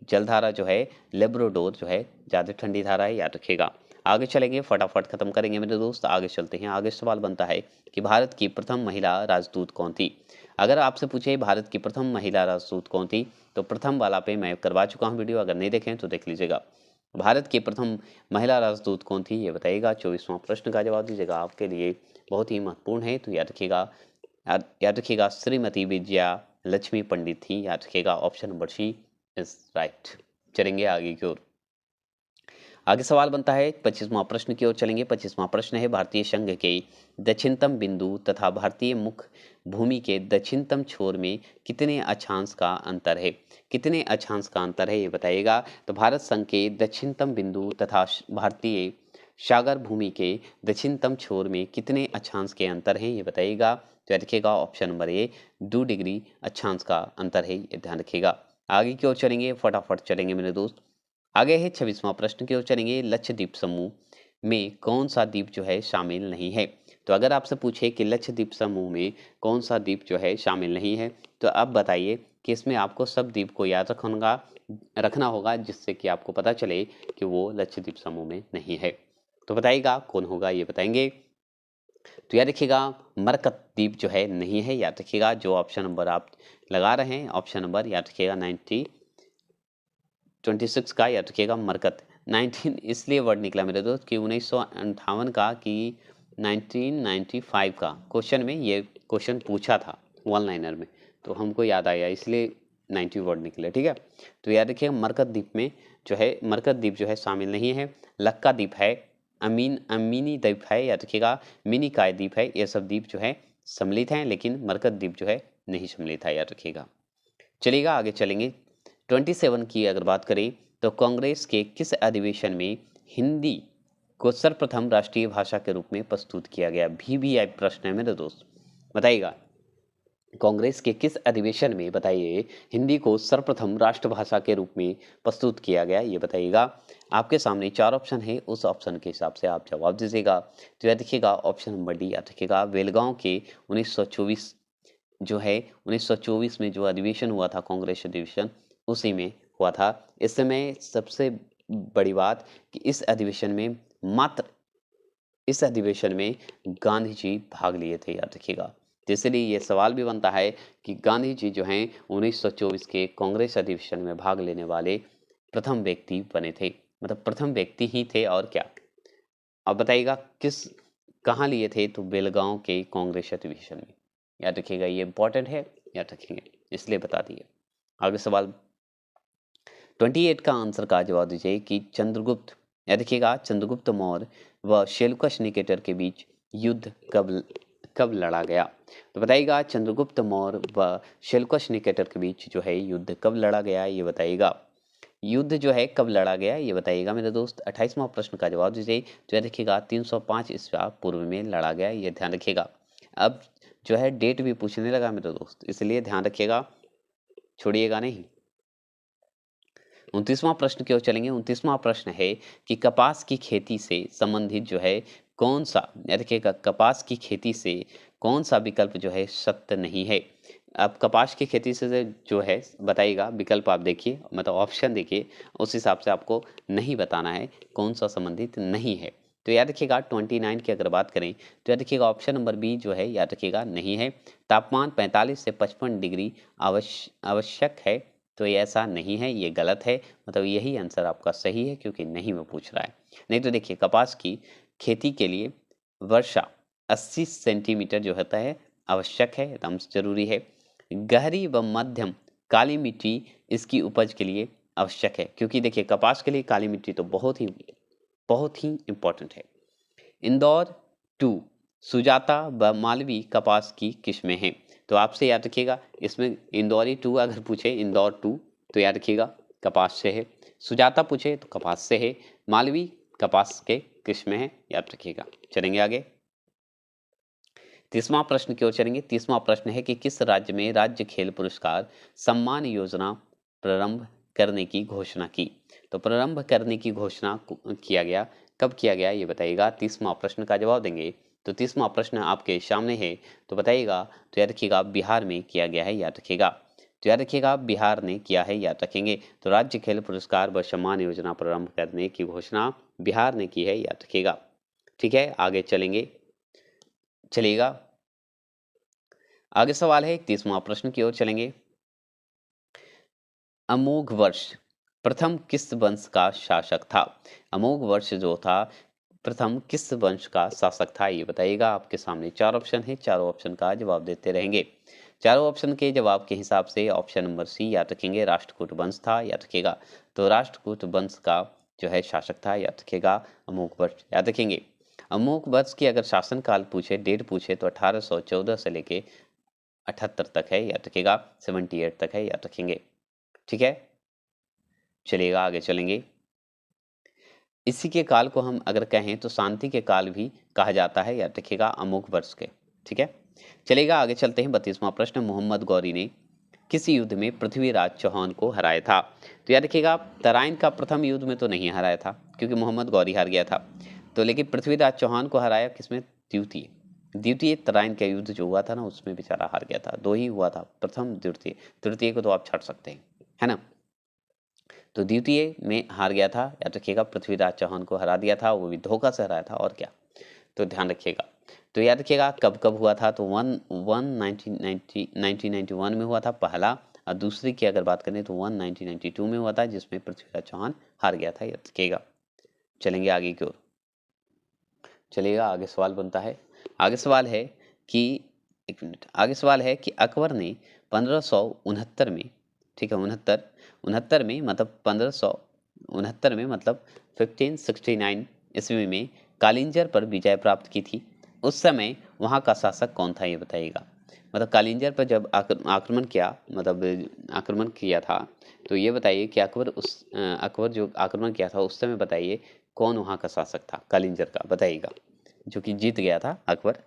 जलधारा जो है लेब्रोडोर जो है ज़्यादा ठंडी धारा है, याद रखिएगा। आगे चलेंगे, फटाफट खत्म करेंगे मेरे दोस्त, आगे चलते हैं। आगे सवाल बनता है कि भारत की प्रथम महिला राजदूत कौन थी? अगर आपसे पूछे भारत की प्रथम महिला राजदूत कौन थी, तो प्रथम वाला पे मैं करवा चुका हूँ वीडियो, अगर नहीं देखें तो देख लीजिएगा। भारत की प्रथम महिला राजदूत कौन थी ये बताइएगा। 24वां प्रश्न का जवाब दीजिएगा, आपके लिए बहुत ही महत्वपूर्ण है, तो याद रखिएगा श्रीमती विजया लक्ष्मी पंडित थी, याद रखिएगा। Option number C is right. चलेंगे आगे की ओर। आगे सवाल बनता है 25वां प्रश्न की ओर चलेंगे। 25वां प्रश्न है भारतीय संघ के दक्षिणतम बिंदु तथा भारतीय मुख्य भूमि के दक्षिणतम छोर में कितने अक्षांश का अंतर है? कितने अक्षांश का अंतर है ये बताइएगा। तो भारत संघ के दक्षिणतम बिंदु तथा भारतीय सागर भूमि के दक्षिणतम छोर में कितने अक्षांश के अंतर हैं ये बताइएगा। तो याद रखिएगा ऑप्शन नंबर ए 2 डिग्री अक्षांश का अंतर है, ये ध्यान रखिएगा। आगे की ओर चलेंगे, फटाफट चलेंगे मेरे दोस्त। आगे है 26वां प्रश्न की ओर चलेंगे। लक्षद्वीप समूह में कौन सा द्वीप जो है शामिल नहीं है? तो अगर आपसे पूछे कि लक्षद्वीप समूह में कौन सा द्वीप जो है शामिल नहीं है, तो अब बताइए कि इसमें आपको सब द्वीप को याद रखना होगा, जिससे कि आपको पता चले कि वो लक्षद्वीप समूह में नहीं है। तो बताइएगा कौन होगा ये बताएंगे। तो याद रखिएगा मरकत द्वीप जो है नहीं है, याद रखिएगा। जो ऑप्शन नंबर आप लगा रहे हैं, ऑप्शन नंबर याद रखिएगा 26 का, याद रखिएगा मरकत। 19 इसलिए वर्ड निकला मेरे दोस्त कि 1958 का कि 1995 का क्वेश्चन में ये क्वेश्चन पूछा था वन लाइनर में, तो हमको याद आया इसलिए 90 वर्ड निकले, ठीक है। तो याद रखिएगा मरकत द्वीप में जो है मरकत द्वीप जो है शामिल नहीं है। लक्का द्वीप है, अमीनी द्वीप है, याद रखिएगा मिनिकॉय द्वीप है, ये सब द्वीप जो है सम्मिलित हैं, लेकिन मरकत द्वीप जो है नहीं सम्मिलित है, याद रखिएगा। चलिएगा आगे चलेंगे। 27 की अगर बात करें तो कांग्रेस के किस अधिवेशन में हिंदी को सर्वप्रथम राष्ट्रीय भाषा के रूप में प्रस्तुत किया गया? VVI प्रश्न है मेरे दोस्त, बताइएगा। कांग्रेस के किस अधिवेशन में बताइए हिंदी को सर्वप्रथम राष्ट्रभाषा के रूप में प्रस्तुत किया गया ये बताइएगा। आपके सामने 4 ऑप्शन है, उस ऑप्शन के हिसाब से आप जवाब दीजिएगा। तो याद रखिएगा ऑप्शन नंबर डी, याद रखिएगा बेलगांव के 1924 जो है 1924 में जो अधिवेशन हुआ था, कांग्रेस अधिवेशन, उसी में हुआ था। इस समय सबसे बड़ी बात कि इस अधिवेशन में गांधी जी भाग लिए थे, याद रखिएगा। तो इसलिए ये सवाल भी बनता है कि गांधी जी जो हैं 1924 के कांग्रेस अधिवेशन में भाग लेने वाले प्रथम व्यक्ति बने थे, मतलब प्रथम व्यक्ति ही थे और क्या। अब बताइएगा कहाँ लिए थे? तो बेलगांव के कांग्रेस अधिवेशन में, याद रखिएगा, ये इंपॉर्टेंट है, याद रखेंगे इसलिए बता दिए। आगे सवाल 28 का आंसर का जवाब दीजिए कि चंद्रगुप्त, याद रखिएगा चंद्रगुप्त मौर्य व सेल्यूकस निकेटर के बीच युद्ध कब लड़ा गया? तो बताइएगा चंद्रगुप्त मौर्य व सेल्यूकस निकेटर के बीच जो है युद्ध कब लड़ा गया ये बताइएगा। युद्ध जो है कब लड़ा गया ये बताइएगा मेरे दोस्त। 28वां प्रश्न का जवाब दीजिए। तो याद रखिएगा 305 ईस्वी पूर्व में लड़ा गया, ये ध्यान रखिएगा। अब जो है डेट भी पूछने लगा मेरे दोस्त, इसलिए ध्यान रखिएगा, छोड़िएगा नहीं। 29वां प्रश्न की ओर चलेंगे। 29वां प्रश्न है कि कपास की खेती से संबंधित जो है कौन सा, याद रखिएगा कपास की खेती से कौन सा विकल्प जो है सत्य नहीं है? अब कपास की खेती से जो है बताइएगा, विकल्प आप देखिए, मतलब ऑप्शन देखिए, उस हिसाब से आपको नहीं बताना है कौन सा संबंधित नहीं है। तो याद रखिएगा 29 की अगर बात करें तो याद रखिएगा ऑप्शन नंबर बी जो है, याद रखिएगा नहीं है। तापमान 45 से 55 डिग्री आवश्यक है, तो ये ऐसा नहीं है, ये गलत है, मतलब यही आंसर आपका सही है, क्योंकि नहीं वो पूछ रहा है। नहीं तो देखिए कपास की खेती के लिए वर्षा 80 सेंटीमीटर जो होता है आवश्यक है, एकदम जरूरी है। गहरी व मध्यम काली मिट्टी इसकी उपज के लिए आवश्यक है? क्योंकि देखिए कपास के लिए काली मिट्टी तो बहुत ही इम्पोर्टेंट है। इंदौर 2 सुजाता व मालवी कपास की किस्में हैं। तो आपसे याद रखिएगा इसमें इंदौरी 2 अगर पूछे इंदौर 2 तो याद रखिएगा कपास से है। सुजाता पूछे तो कपास से है। मालवी कपास के किस्में हैं, याद रखिएगा। चलेंगे आगे। 30वां प्रश्न की ओर चलेंगे। 30वां प्रश्न है कि किस राज्य में राज्य खेल पुरस्कार सम्मान योजना प्रारंभ करने की घोषणा की? तो प्रारंभ करने की घोषणा किया गया, कब किया गया ये बताइएगा। 30वां प्रश्न का जवाब देंगे। तो 30वां प्रश्न आपके सामने है, तो बताइएगा। तो याद रखिएगा बिहार में किया गया है, याद रखिएगा। तो याद रखिएगा बिहार ने किया है, याद रखेंगे। तो राज्य खेल पुरस्कार व सम्मान योजना प्रारंभ करने की घोषणा बिहार ने की है, याद रखिएगा। ठीक है, आगे चलेंगे, चलिएगा। आगे सवाल है 31वां प्रश्न की ओर चलेंगे। अमोघ वर्ष प्रथम किस वंश का शासक था? अमोघ वर्ष जो था प्रथम किस वंश का शासक था ये बताइएगा। आपके सामने 4 ऑप्शन है, चारों ऑप्शन का जवाब देते रहेंगे। चारों ऑप्शन के जवाब के हिसाब से ऑप्शन नंबर सी याद रखेंगे, राष्ट्रकूट वंश था, याद रखेगा। तो राष्ट्रकूट वंश का जो है शासक था, याद रखेगा, अमोघ वर्ष, याद रखेंगे। अमोघ वर्ष की अगर शासन काल पूछे, डेट पूछे तो 1814 से लेके 78 तक है, याद रखिएगा। 78 तक है, याद रखेंगे। ठीक है, चलिएगा आगे चलेंगे। इसी के काल को हम अगर कहें तो शांति के काल भी कहा जाता है, याद रखिएगा, अमोघ वर्ष के। ठीक है, चलिएगा आगे चलते हैं। 32वां प्रश्न, मोहम्मद गौरी ने किस युद्ध में पृथ्वीराज चौहान को हराया था? तो याद रखिएगा तराइन का प्रथम युद्ध में तो नहीं हराया था, क्योंकि मोहम्मद गौरी हार गया था। तो लेकिन पृथ्वीराज चौहान को हराया किसमें? द्वितीय द्वितीय तराइन का युद्ध जो हुआ था ना, उसमें बेचारा हार गया था। 2 ही हुआ था, प्रथम द्वितीय। तृतीय को तो आप छाट सकते हैं, है ना। तो द्वितीय में हार गया था, याद रखिएगा। पृथ्वीराज चौहान को हरा दिया था, वो भी धोखा से हराया था, और क्या। तो ध्यान रखिएगा। तो याद रखिएगा कब कब हुआ था? तो 1991 में हुआ था पहला, और दूसरी की अगर बात करें तो 1992 में हुआ था, जिसमें पृथ्वीराज चौहान हार गया था, याद रखिएगा। चलेंगे आगे की ओर, चलिएगा। आगे सवाल बनता है, आगे सवाल है कि, एक मिनट, आगे सवाल है कि अकबर ने 1569 में, ठीक है, 69 में मतलब 1569 में मतलब 1569 ईस्वी में कालिंजर पर विजय प्राप्त की थी। उस समय वहाँ का शासक कौन था ये बताइएगा। मतलब कालिंजर पर जब आक्रमण किया, मतलब आक्रमण किया था, तो ये बताइए कि अकबर जो आक्रमण किया था उस समय बताइए कौन वहाँ का शासक था कालिंजर का, बताइएगा। जो कि जीत गया था अकबर,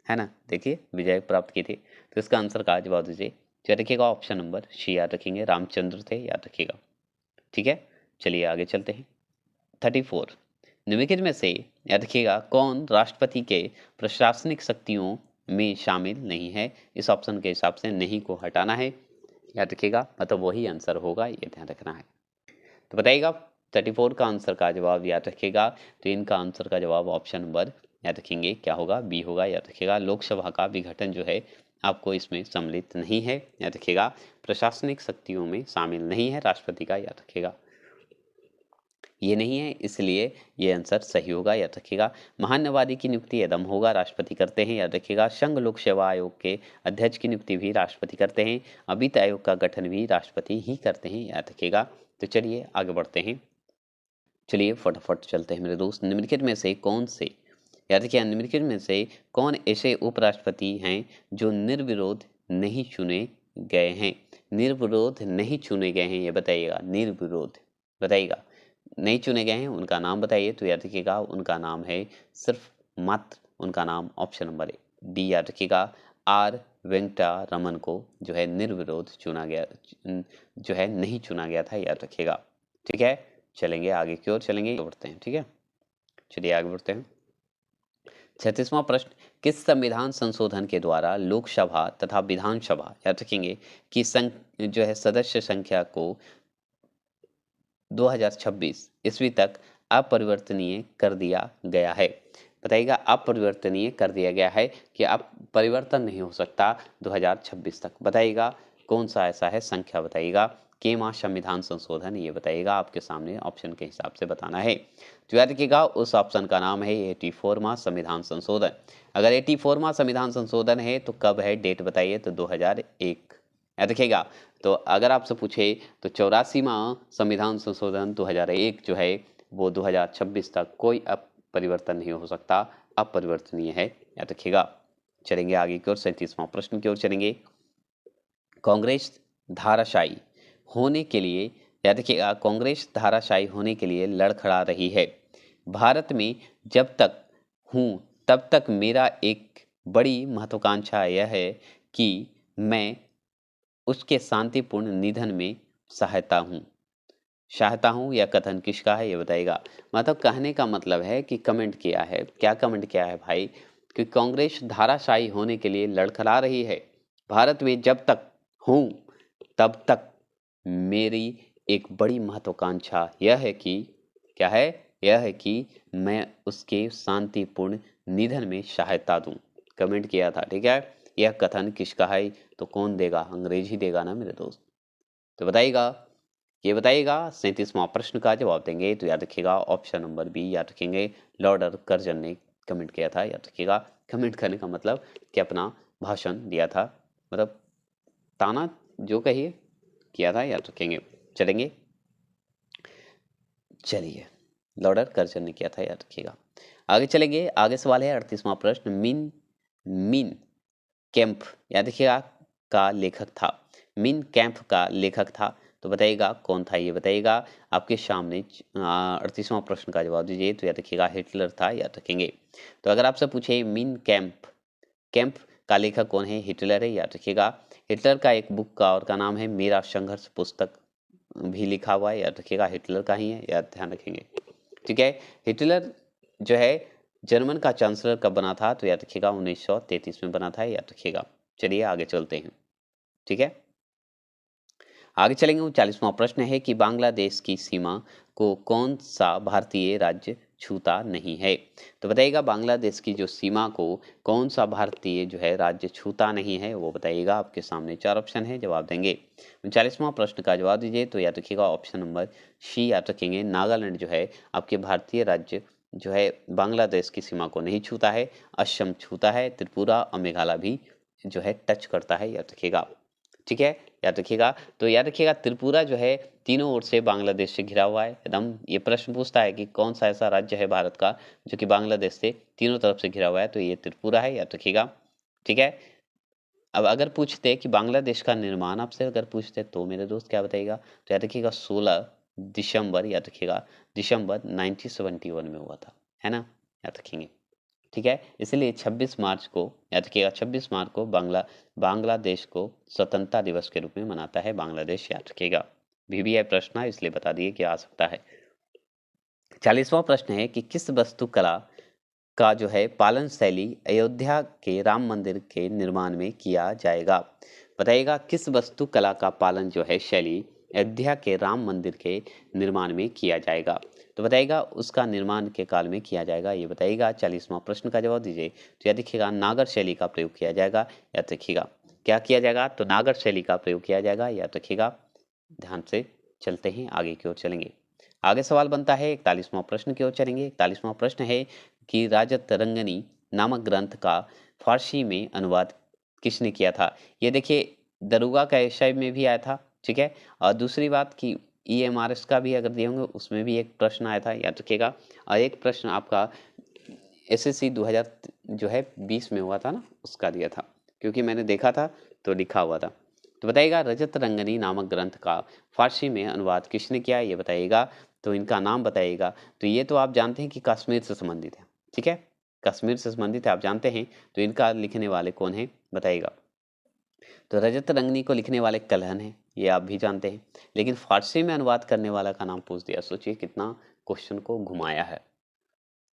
है ना। देखिए विजय प्राप्त की थी। तो इसका आंसर का जवाब दीजिए। याद रखिएगा ऑप्शन नंबर सी याद रखेंगे, रामचंद्र थे, याद रखिएगा। ठीक है, चलिए आगे चलते हैं। 34 निम्नलिखित में से याद रखिएगा कौन राष्ट्रपति के प्रशासनिक शक्तियों में शामिल नहीं है? इस ऑप्शन के हिसाब से नहीं को हटाना है, याद रखिएगा, मतलब वही आंसर होगा, ये ध्यान रखना है। तो बताइएगा 34 का आंसर का जवाब याद रखिएगा। तो इनका आंसर का जवाब ऑप्शन नंबर याद रखेंगे क्या होगा? बी होगा, याद रखिएगा। लोकसभा का विघटन जो है आपको इसमें सम्मिलित नहीं है, याद रखिएगा। प्रशासनिक शक्तियों में शामिल नहीं है राष्ट्रपति का, याद रखिएगा। ये नहीं है, इसलिए ये आंसर सही होगा, याद रखिएगा। महान्यवादी की नियुक्ति एकदम होगा, राष्ट्रपति करते हैं, याद रखिएगा। संघ लोक सेवा आयोग के अध्यक्ष की नियुक्ति भी राष्ट्रपति करते हैं। वित्त आयोग का गठन भी राष्ट्रपति ही करते हैं, याद रखिएगा। तो चलिए आगे बढ़ते हैं। चलिए फटाफट चलते हैं मेरे दोस्त। निम्नलिखित में से कौन से, याद रखिए, निम्नलिखित में से कौन ऐसे उपराष्ट्रपति हैं जो निर्विरोध नहीं चुने गए हैं? निर्विरोध नहीं चुने गए हैं, ये बताइएगा। निर्विरोध बताइएगा, नहीं चुने गए हैं, उनका नाम बताइए। तो याद रखिएगा उनका नाम है सिर्फ मात्र, उनका नाम ऑप्शन नंबर डी याद रखिएगा, आर वेंकटा रमन को जो है निर्विरोध चुना गया, जो है नहीं चुना गया था, याद रखिएगा। ठीक है, चलेंगे आगे की ओर, चलेंगे बढ़ते हैं। ठीक है, चलिए आगे बढ़ते हैं। 36वां प्रश्न, किस संविधान संशोधन के द्वारा लोकसभा तथा विधानसभा, याद रखेंगे, की जो है सदस्य संख्या को 2026 ईस्वी तक अपरिवर्तनीय कर दिया गया है? बताइएगा, अपरिवर्तनीय कर दिया गया है कि अब परिवर्तन नहीं हो सकता 2026 तक। बताइएगा कौन सा ऐसा है संख्या, बताइएगा। केमा संविधान संशोधन, ये बताइएगा, आपके सामने ऑप्शन के हिसाब से बताना है। तो याद रखिएगा उस ऑप्शन का नाम है 84वां संविधान संशोधन। अगर 84वां संविधान संशोधन है तो कब है, डेट बताइए। तो 2001, याद रखिएगा। तो अगर आपसे पूछे तो 84वां संविधान संशोधन 2001 जो है वो 2026 तक कोई अब परिवर्तन नहीं हो सकता, अपरिवर्तनीय है, याद रखिएगा। चलेंगे आगे की ओर, 37वां प्रश्न की ओर चलेंगे। कांग्रेस धाराशायी होने के लिए, याद रखिएगा, कांग्रेस धाराशायी होने के लिए लड़खड़ा रही है। भारत में जब तक हूँ तब तक मेरा एक बड़ी महत्वाकांक्षा यह है कि मैं उसके शांतिपूर्ण निधन में सहायता हूँ। चाहता हूँ या कथन किसका है ये बताइएगा। मतलब कहने का मतलब है कि कमेंट किया है, क्या कमेंट किया है भाई, कि कांग्रेस धाराशायी होने के लिए लड़खड़ा रही है। भारत में जब तक हूँ तब तक मेरी एक बड़ी महत्वाकांक्षा यह है कि, क्या है, यह है कि मैं उसके शांतिपूर्ण निधन में सहायता दूं। कमेंट किया था, ठीक है। यह कथन किसका है, तो कौन देगा, अंग्रेजी देगा ना मेरे दोस्त। तो बताइएगा, ये बताइएगा। 37वां प्रश्न का जवाब देंगे तो याद रखिएगा ऑप्शन नंबर बी याद रखेंगे, लॉर्ड कर्जन ने कमेंट किया था, याद रखिएगा। कमेंट करने का मतलब कि अपना भाषण दिया था, मतलब ताना जो कहिए किया था, याद रखेंगे। चलेंगे, चलिए, लॉर्ड कर्जन ने किया था, याद रखिएगा। आगे चलेंगे, आगे सवाल है 38वां प्रश्न। मिन मिन कैंप, याद रखिएगा, का लेखक था। मिन कैंप का लेखक था, तो बताइएगा कौन था, ये बताइएगा। आपके सामने 38वां प्रश्न का जवाब दीजिए तो याद रखिएगा हिटलर था, याद रखेंगे। तो अगर आपसे पूछे मिन कैंप, कैंप का लेखक कौन है, हिटलर है, याद रखिएगा। हिटलर का एक बुक का और का नाम है मेरा संघर्ष पुस्तक भी लिखा हुआ है, याद रखिएगा, हिटलर का ही है, याद ध्यान रखेंगे, ठीक है। हिटलर जो है जर्मन का चांसलर कब बना था, तो याद रखिएगा 1933 में बना था, याद रखिएगा। चलिए आगे चलते हैं, ठीक है। आगे चलेंगे, 40वां प्रश्न है कि बांग्लादेश की सीमा को कौन सा भारतीय राज्य छूता नहीं है। तो बताइएगा बांग्लादेश की जो सीमा को कौन सा भारतीय जो है राज्य छूता नहीं है, वो बताइएगा। आपके सामने 4 ऑप्शन है, जवाब देंगे। 39वां प्रश्न का जवाब दीजिए तो याद रखिएगा ऑप्शन नंबर सी याद रखेंगे, नागालैंड जो है आपके भारतीय राज्य जो है बांग्लादेश की सीमा को नहीं छूता है। असम छूता है, त्रिपुरा और मेघालय भी जो है टच करता है, याद रखिएगा, ठीक है, याद रखिएगा। तो याद रखिएगा त्रिपुरा जो है तीनों ओर से बांग्लादेश से घिरा हुआ है एकदम। ये प्रश्न पूछता है कि कौन सा ऐसा राज्य है भारत का जो कि बांग्लादेश से तीनों तरफ से घिरा हुआ है, तो ये त्रिपुरा है, याद रखिएगा, ठीक है। अब अगर पूछते कि बांग्लादेश का निर्माण आपसे अगर पूछते तो मेरे दोस्त क्या बताइएगा, तो याद रखिएगा 16 दिसंबर, याद रखिएगा, दिसंबर 1971 में हुआ था, है ना, याद रखेंगे, ठीक है। इसलिए 26 मार्च को, याद रखिएगा, 26 मार्च को बांग्लादेश को स्वतंत्रता दिवस के रूप में मनाता है बांग्लादेश, याद रखिएगा। वीवीआई प्रश्न है इसलिए बता दिए कि आ सकता है। 40वां प्रश्न है कि किस वास्तुकला का जो है पालन शैली अयोध्या के राम मंदिर के निर्माण में किया जाएगा। बताइएगा किस वास्तुकला का पालन जो है शैली अयोध्या के राम मंदिर के निर्माण में किया जाएगा। तो बताइएगा उसका निर्माण के काल में किया जाएगा, ये बताइएगा। 40वां प्रश्न का जवाब दीजिए तो याद रखिएगा नागर शैली का प्रयोग किया जाएगा, याद रखिएगा। क्या किया जाएगा, तो नागर शैली का प्रयोग किया जाएगा, याद रखिएगा। ध्यान से चलते हैं, आगे की ओर चलेंगे। आगे सवाल बनता है 41वां प्रश्न की ओर चलेंगे। 41वां प्रश्न है कि राजत रंगनी नामक ग्रंथ का फारसी में अनुवाद किसने किया था। ये देखिए दरोगा का एसआई में भी आया था, ठीक है। और दूसरी बात कि ईएमआरएस का भी अगर दिए होंगे उसमें भी एक प्रश्न आया था, याद रखिएगा। और एक प्रश्न आपका एसएससी 2000 जो है 20 में हुआ था ना, उसका दिया था, क्योंकि मैंने देखा था तो लिखा हुआ था। तो बताइएगा रजत रंगनी नामक ग्रंथ का फारसी में अनुवाद किसने किया, ये बताइएगा। तो इनका नाम बताइएगा। तो ये तो आप जानते हैं कि कश्मीर से संबंधित है, ठीक है, कश्मीर से संबंधित है, आप जानते हैं। तो इनका लिखने वाले कौन है बताइएगा। तो रजत रंगनी को लिखने वाले कलहन है, ये आप भी जानते हैं। लेकिन फारसी में अनुवाद करने वाला का नाम पूछ दिया, सोचिए कितना क्वेश्चन को घुमाया है।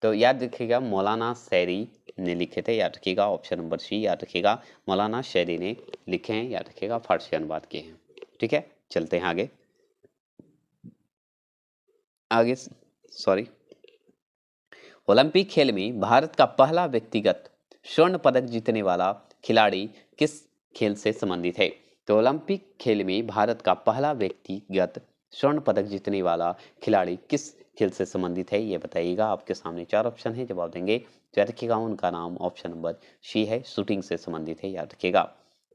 तो याद रखिएगा मौलाना शैरी ने लिखे थे, याद रखिएगा ऑप्शन नंबर सी, याद रखिएगा मौलाना शैरी ने लिखे हैं, याद रखिएगा फारसी अनुवाद किए हैं, ठीक है। चलते हैं आगे, आगे सॉरी। ओलंपिक खेल में भारत का पहला व्यक्तिगत स्वर्ण पदक जीतने वाला खिलाड़ी किस खेल से संबंधित है। तो ओलंपिक खेल में भारत का पहला व्यक्तिगत स्वर्ण पदक जीतने वाला खिलाड़ी किस खेल से संबंधित है, ये बताइएगा। आपके सामने 4 ऑप्शन है, जवाब देंगे। तो याद रखिएगा उनका नाम ऑप्शन नंबर सी है, शूटिंग से संबंधित है, याद रखिएगा।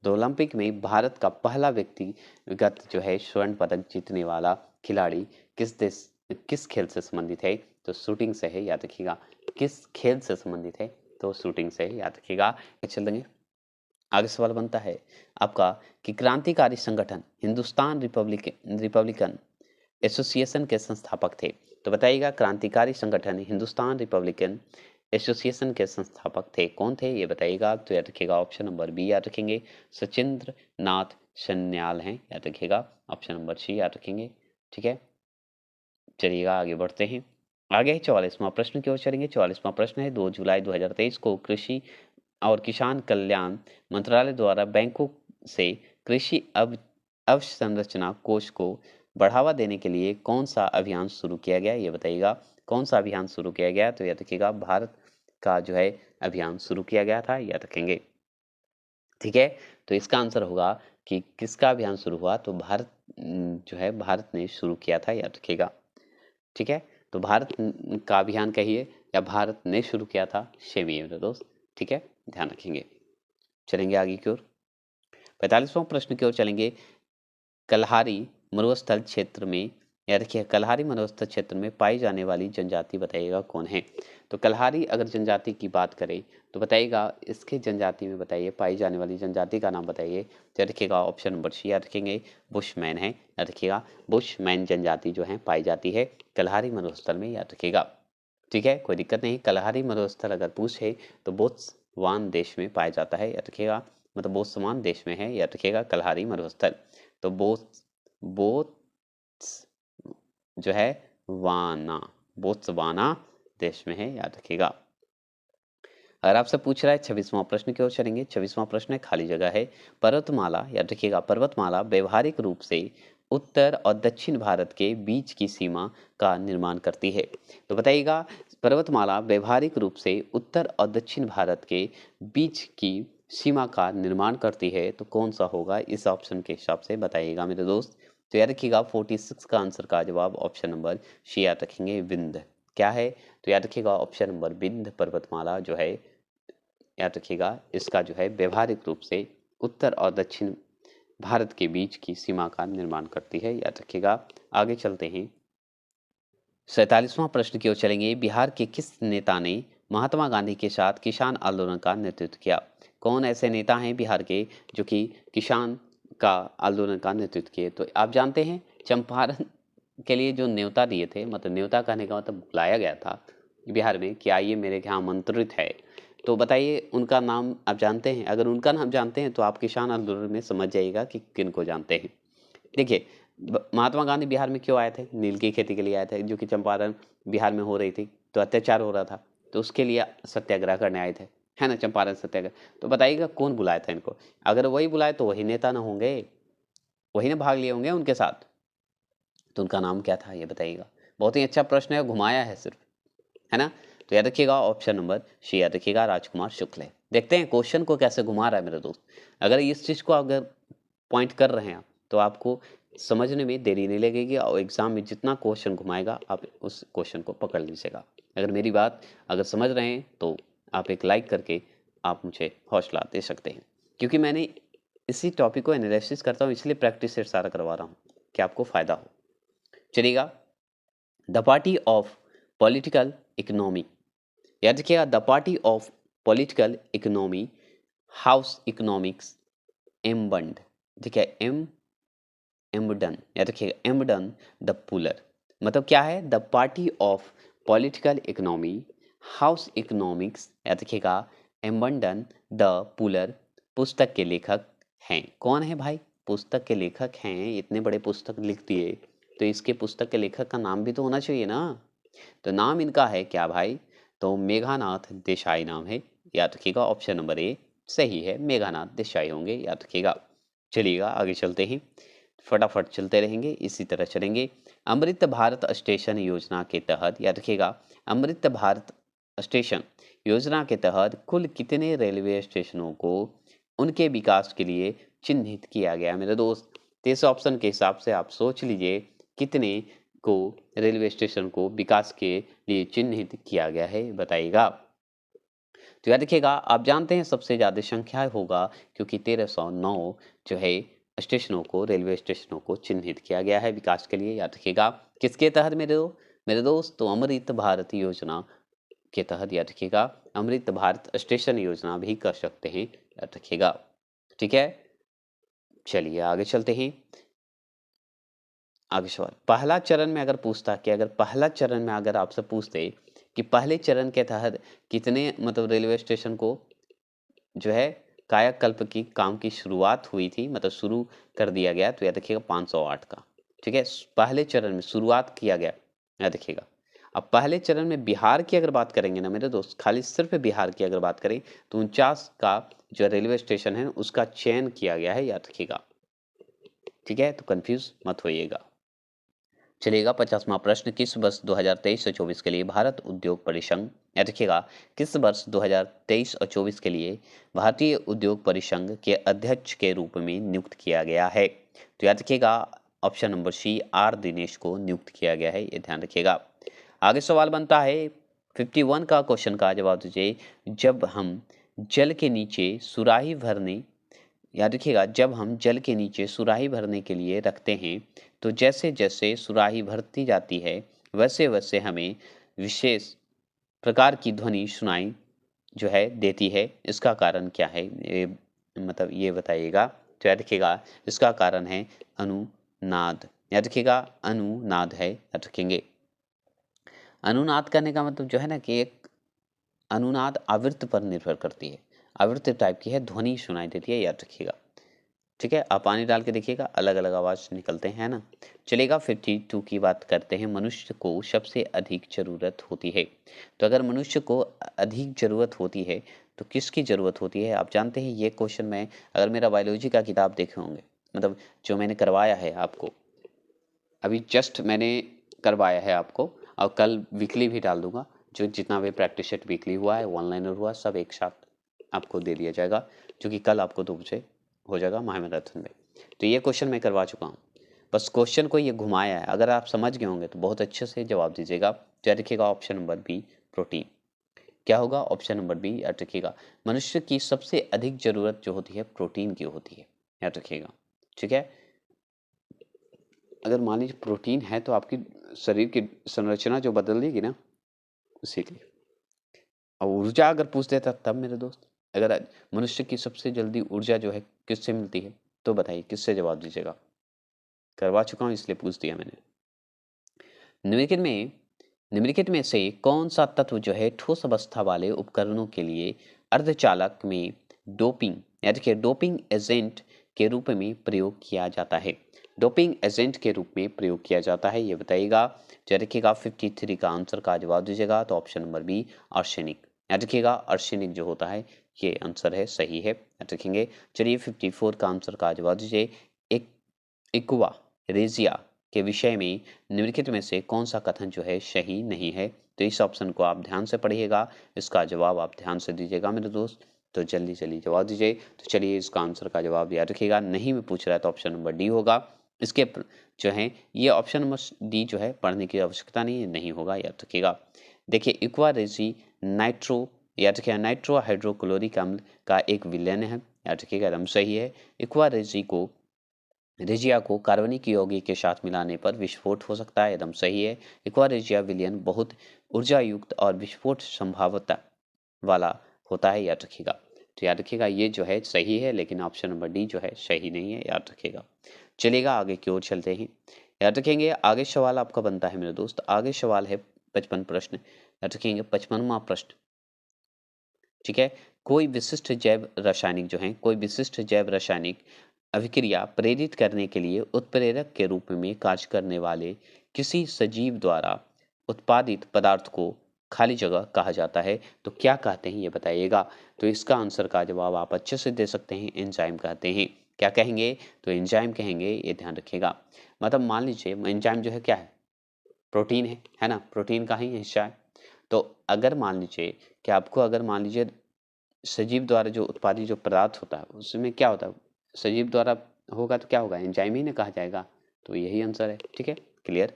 तो ओलंपिक में भारत का पहला व्यक्तिगत जो है स्वर्ण पदक जीतने वाला खिलाड़ी किस खेल से संबंधित है? तो शूटिंग से है, याद रखिएगा। किस खेल से संबंधित है? तो शूटिंग से है, याद रखिएगा। चल देंगे आगे। सवाल बनता है आपका कि क्रांतिकारी संगठन हिंदुस्तान रिपब्लिकन एसोसिएशन के संस्थापक थे। तो बताइएगा क्रांतिकारी संगठन हिंदुस्तान रिपब्लिकन एसोसिएशन के संस्थापक थे, कौन थे ये बताइएगा। तो याद रखिएगा ऑप्शन नंबर बी याद रखेंगे, सचिंद्र नाथ सन्याल हैं, याद रखिएगा। ऑप्शन नंबर सी याद रखेंगे, ठीक है। चलिएगा आगे बढ़ते हैं। आगे 44वां प्रश्न की ओर चलेंगे। 44वां प्रश्न है 2 जुलाई 2023 को कृषि और किसान कल्याण मंत्रालय द्वारा बैंकों से कृषि अवसंरचना कोष को बढ़ावा देने के लिए कौन सा अभियान शुरू किया गया, ये बताइएगा। कौन सा अभियान शुरू किया गया? तो याद रखिएगा भारत का जो है अभियान शुरू किया गया था, याद रखेंगे, ठीक है। तो इसका आंसर होगा कि किसका अभियान शुरू हुआ? तो भारत जो है भारत ने शुरू किया था, याद रखिएगा, ठीक है। तो भारत का अभियान कहिए या भारत ने शुरू किया था, सेम ही है मेरे दोस्त, ठीक है, ध्यान रखेंगे। चलेंगे आगे की ओर। 45वां प्रश्न की ओर चलेंगे। कल्हारी मरुस्थल क्षेत्र में, याद रखिए, कल्हारी मरुस्थल क्षेत्र में पाई जाने वाली जनजाति बताइएगा कौन है। तो कल्हारी अगर जनजाति की बात करें तो बताइएगा इसके जनजाति में बताइए पाई जाने वाली जनजाति का नाम बताइए। तो याद रखिएगा ऑप्शन नंबर सी याद रखेंगे, बुशमैन है, याद रखिएगा। बुशमैन जनजाति जो है पाई जाती है कल्हारी मरुस्थल में, याद रखिएगा, ठीक है, कोई दिक्कत नहीं। कल्हारी मरुस्थल अगर पूछे तो बोत्सवान देश में पाया जाता है, याद रखिएगा, मतलब बोत्सवान देश में है, याद रखिएगा कल्हारी मरुस्थल। तो बोत्स जो है वाना, बोत्सवाना देश में है, याद रखिएगा। अगर आपसे पूछ रहा है 26वां प्रश्न की ओर चलेंगे। 26वां प्रश्न है खाली जगह है। पर्वतमाला, याद रखिएगा, पर्वतमाला व्यवहारिक रूप से उत्तर और दक्षिण भारत के बीच की सीमा का निर्माण करती है। तो बताइएगा पर्वतमाला व्यवहारिक रूप से उत्तर और दक्षिण भारत के बीच की सीमा का निर्माण करती है, तो कौन सा होगा इस ऑप्शन के हिसाब से बताइएगा मेरे दोस्त। तो याद रखिएगा 46 का आंसर का जवाब ऑप्शन नंबर सी याद रखेंगे, विंध्य। क्या है? तो याद रखिएगा ऑप्शन नंबर विंध्य पर्वतमाला जो है, याद रखिएगा, इसका जो है व्यवहारिक रूप से उत्तर और दक्षिण भारत के बीच की सीमा का निर्माण करती है, याद रखिएगा। आगे चलते हैं। 47वां प्रश्न की ओर चलेंगे। बिहार के किस नेता ने महात्मा गांधी के साथ किसान आंदोलन का नेतृत्व किया? कौन ऐसे नेता हैं बिहार के जो कि किसान का आंदोलन का नेतृत्व किए? तो आप जानते हैं चंपारण के लिए जो न्योता दिए थे, मतलब न्योता कहने का मतलब बुलाया गया था बिहार में कि आइए मेरे यहाँ आमंत्रित है। तो बताइए उनका नाम आप जानते हैं? अगर उनका नाम जानते हैं तो आप किसान आंदोलन में समझ जाइएगा कि किन को जानते हैं। देखिए महात्मा गांधी बिहार में क्यों आए थे? नील की खेती के लिए आए थे, जो कि चंपारण बिहार में हो रही थी, तो अत्याचार हो रहा था, तो उसके लिए सत्याग्रह करने आए थे, है ना, चंपारण सत्याग्रह। तो बताइएगा कौन बुलाया था इनको? अगर वही बुलाए तो वही नेता ना होंगे, वही ना भाग लिए होंगे उनके साथ। तो उनका नाम क्या था ये बताइएगा। बहुत ही अच्छा प्रश्न है, घुमाया है सिर्फ, है ना। तो याद रखिएगा ऑप्शन नंबर सी याद रखिएगा, राजकुमार शुक्ल है। देखते हैं क्वेश्चन को कैसे घुमा रहा है मेरे दोस्त। अगर इस चीज को अगर पॉइंट कर रहे हैं तो आपको समझने में देरी नहीं लगेगी और एग्जाम में जितना क्वेश्चन घुमाएगा आप उस क्वेश्चन को पकड़ लीजिएगा। अगर मेरी बात अगर समझ रहे हैं तो आप एक लाइक करके आप मुझे हौसला दे सकते हैं, क्योंकि मैंने इसी टॉपिक को एनालिसिस करता हूँ, इसलिए प्रैक्टिस सेट सारा करवा रहा हूँ कि आपको फायदा हो। चलिएगा, the party of political economy, याद रखिएगा, the party of political economy house economics एम्बंड, ठीक है, एम्बडन, याद रखिएगा, एम्बडन द पुलर, मतलब क्या है? The party of political economy house economics, याद रखिएगा, एम्बडन द पुलर पुस्तक के लेखक हैं। कौन है भाई? पुस्तक के लेखक हैं, इतने बड़े पुस्तक लिख दिए तो इसके पुस्तक के लेखक का नाम भी तो होना चाहिए ना। तो नाम इनका है क्या भाई? तो मेघानाथ देसाई नाम है, याद रखिएगा। ऑप्शन नंबर ए सही है, मेघानाथ देसाई होंगे, याद रखिएगा। चलिएगा आगे चलते हैं, फटाफट चलते रहेंगे, इसी तरह चलेंगे। अमृत भारत स्टेशन योजना के तहत, याद रखिएगा, अमृत भारत स्टेशन योजना के तहत कुल कितने रेलवे स्टेशनों को उनके विकास के लिए चिन्हित किया गया मेरे दोस्त? तो इस ऑप्शन के हिसाब से आप सोच लीजिए कितने को रेलवे स्टेशन को विकास के लिए चिन्हित किया गया है, बताइएगा। तो याद रखिएगा, आप जानते हैं सबसे ज़्यादा संख्या होगा क्योंकि 1309 जो है स्टेशनों को, रेलवे स्टेशनों को चिन्हित किया गया है विकास के लिए। याद रखिएगा किसके तहत मेरे दोस्त, तो अमृत भारत योजना के तहत। याद रखिएगा अमृत भारत स्टेशन योजना भी कर सकते हैं, याद रखिएगा। ठीक है, चलिए आगे चलते हैं। आगे सवाल, पहला चरण में अगर पूछता कि अगर पहला चरण में अगर आपसे पूछते कि पहले चरण के तहत कितने मतलब रेलवे स्टेशन को जो है कायाकल्प की काम की शुरुआत हुई थी, मतलब शुरू कर दिया गया, तो याद रखिएगा 508 का। ठीक है, पहले चरण में शुरुआत किया गया, याद रखिएगा। अब पहले चरण में बिहार की अगर बात करेंगे ना मेरे दोस्त, खाली सिर्फ बिहार की अगर बात करें तो 49 का जो रेलवे स्टेशन है उसका चयन किया गया है, याद रखिएगा। ठीक है, तो कंफ्यूज मत होइएगा। चलिएगा 50वां प्रश्न, किस वर्ष 2023 से 24 के लिए भारत उद्योग परिसंघ, याद रखिएगा किस वर्ष 2023 और 24 के लिए भारतीय उद्योग परिसंघ के अध्यक्ष के रूप में नियुक्त किया गया है? तो याद रखिएगा option number C, R Dinesh को नियुक्त किया गया है, ये ध्यान रखिएगा। आगे सवाल बनता है 51 का क्वेश्चन का जवाब दीजिए। जब हम जल के नीचे सुराही भरने, याद रखिएगा जब हम जल के नीचे सुराही भरने के लिए रखते हैं तो जैसे जैसे सुराही भरती जाती है वैसे वैसे हमें विशेष प्रकार की ध्वनि सुनाई जो है देती है। इसका कारण क्या है, ये मतलब ये बताइएगा। तो याद रखिएगा इसका कारण है अनुनाद, याद रखिएगा अनुनाद है, याद रखेंगे। अनुनाद करने का मतलब जो है ना कि एक अनुनाद आवृत्ति पर निर्भर करती है, आवृत्ति टाइप की है, ध्वनि सुनाई देती है, याद रखिएगा। ठीक है, आप पानी डाल के देखिएगा अलग अलग आवाज निकलते हैं ना। चलेगा 52 की बात करते हैं, मनुष्य को सबसे अधिक जरूरत होती है। तो अगर मनुष्य को अधिक जरूरत होती है तो किसकी जरूरत होती है? आप जानते हैं ये क्वेश्चन में अगर मेरा बायोलॉजी का किताब देखे होंगे, मतलब जो मैंने करवाया है आपको, अभी जस्ट मैंने करवाया है आपको, और कल वीकली भी डाल दूंगा। जो जितना भी प्रैक्टिस सेट वीकली हुआ है, ऑनलाइन हुआ, सब एक साथ आपको दे दिया जाएगा, जो कि कल आपको 2 बजे हो जाएगा महामैराथन में। तो ये क्वेश्चन मैं करवा चुका हूँ, बस क्वेश्चन को ये घुमाया है। अगर आप समझ गए होंगे तो बहुत अच्छे से जवाब दीजिएगा। तो याद रखिएगा ऑप्शन नंबर बी, प्रोटीन। क्या होगा? ऑप्शन नंबर बी याद रखिएगा। मनुष्य की सबसे अधिक जरूरत जो होती है प्रोटीन की होती है, याद रखिएगा। ठीक है, अगर मान लीजिए प्रोटीन है तो आपकी शरीर की संरचना जो बदल देगी ना, इसीलिए। और ऊर्जा अगर पूछ देता तब मेरे दोस्त, अगर मनुष्य की सबसे जल्दी ऊर्जा जो है किससे मिलती है, तो बताइए किससे जवाब दीजिएगा। करवा चुका हूँ इसलिए पूछ दिया मैंने। निम्नलिखित में से कौन सा तत्व जो है ठोस अवस्था वाले उपकरणों के लिए अर्धचालक में डोपिंग, याद रखिए डोपिंग एजेंट के रूप में प्रयोग किया जाता है? डोपिंग एजेंट के रूप में प्रयोग किया जाता है, ये बताइएगा। याद रखिएगा 53 का आंसर का जवाब दीजिएगा, तो ऑप्शन नंबर बी आर्सेनिक। याद रखिएगा आर्सेनिक जो होता है ये आंसर है, सही है, याद रखेंगे। चलिए 54 का आंसर का जवाब दीजिए। एक इक्वा रेजिया के विषय में निम्नलिखित में से कौन सा कथन जो है सही नहीं है? तो इस ऑप्शन को आप ध्यान से पढ़िएगा, इसका जवाब आप ध्यान से दीजिएगा मेरे दोस्त। तो जल्दी जल्दी जवाब दीजिए। तो चलिए इसका आंसर का जवाब याद रखिएगा, नहीं में पूछ रहा है तो ऑप्शन नंबर डी होगा। इसके जो है ये ऑप्शन नंबर डी जो है पढ़ने की आवश्यकता नहीं होगा, याद रखिएगा। देखिए इक्वा रेजी नाइट्रो, याद रखिएगा नाइट्रो हाइड्रोक्लोरिक अम्ल का एक विलयन है, याद रखिएगा एकदम सही है। इक्वा रेजिया को कार्बनिक यौगिक के साथ मिलाने पर विस्फोट हो सकता है, एकदम सही है। इक्वा रेजिया विलयन बहुत ऊर्जा युक्त और विस्फोट संभावता वाला होता है, याद रखिएगा। तो याद रखिएगा ये जो है सही है, लेकिन ऑप्शन नंबर डी जो है सही नहीं है, याद रखिएगा। चलिएगा आगे की ओर चलते हैं, याद रखेंगे। आगे सवाल आपका बनता है मेरे दोस्त, आगे सवाल है 55 प्रश्न, याद रखेंगे 55वां प्रश्न। ठीक है, कोई विशिष्ट जैव रासायनिक जो है, कोई विशिष्ट जैव रासायनिक अभिक्रिया प्रेरित करने के लिए उत्प्रेरक के रूप में कार्य करने वाले किसी सजीव द्वारा उत्पादित पदार्थ को खाली जगह कहा जाता है? तो क्या कहते हैं ये बताइएगा। तो इसका आंसर का जवाब आप अच्छे से दे सकते हैं, एंजाइम कहते हैं। क्या कहेंगे? तो एंजाइम कहेंगे, ये ध्यान रखिएगा। मतलब मान लीजिए एंजाइम जो है क्या है? प्रोटीन है ना, प्रोटीन का ही हिस्सा है। तो अगर मान लीजिए कि आपको अगर मान लीजिए सजीव द्वारा जो उत्पादित जो पदार्थ होता है उसमें क्या होता है, सजीव द्वारा होगा तो क्या होगा, एंजाइम ही ना कहा जाएगा। तो यही आंसर है, ठीक है, क्लियर।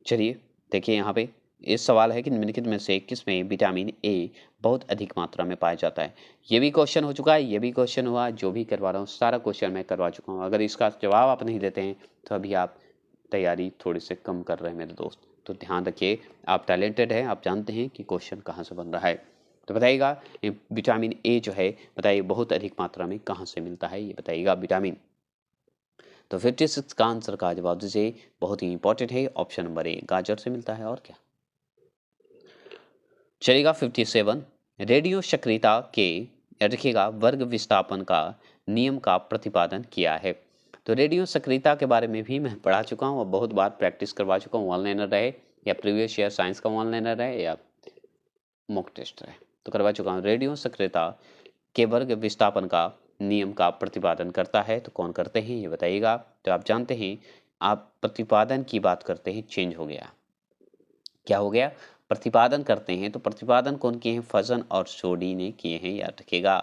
चलिए देखिए यहाँ पे इस सवाल है कि निम्नलिखित में से किस में विटामिन ए बहुत अधिक मात्रा में पाया जाता है। ये भी क्वेश्चन हो चुका है, ये भी क्वेश्चन हुआ, जो भी करवा रहा हूँ सारा क्वेश्चन मैं करवा चुका हूँ। अगर इसका जवाब आप नहीं देते हैं तो अभी आप तैयारी थोड़ी से कम कर रहे हैं मेरे दोस्त। तो ध्यान रखिए, आप टैलेंटेड हैं, आप जानते हैं कि क्वेश्चन कहाँ से बन रहा है। तो बताइएगा विटामिन ए जो है, बताइए बहुत अधिक मात्रा में कहाँ से मिलता है, ये बताइएगा विटामिन। तो 56 का आंसर का जवाब दीजिए, बहुत ही इंपॉर्टेंट है, ऑप्शन नंबर ए गाजर से मिलता है। और क्या चलेगा। 57 रेडियो सक्रियता के रखिएगा वर्ग विस्थापन का नियम का प्रतिपादन किया है। तो रेडियो सक्रियता के बारे में भी मैं पढ़ा चुका हूँ और बहुत बार प्रैक्टिस करवा चुका हूँ, ऑनलाइनर रहे या प्रीवियस ईयर साइंस का ऑनलाइनर रहे या मॉक टेस्ट रहे, तो करवा चुका हूँ। रेडियो सक्रियता के वर्ग विस्थापन का नियम का प्रतिपादन करता है, तो कौन करते हैं ये बताइएगा। तो आप जानते हैं, आप प्रतिपादन की बात करते हैं, चेंज हो गया, क्या हो गया, प्रतिपादन करते हैं, तो प्रतिपादन कौन किए हैं, फजन और सोडी ने किए हैं, याद रखिएगा।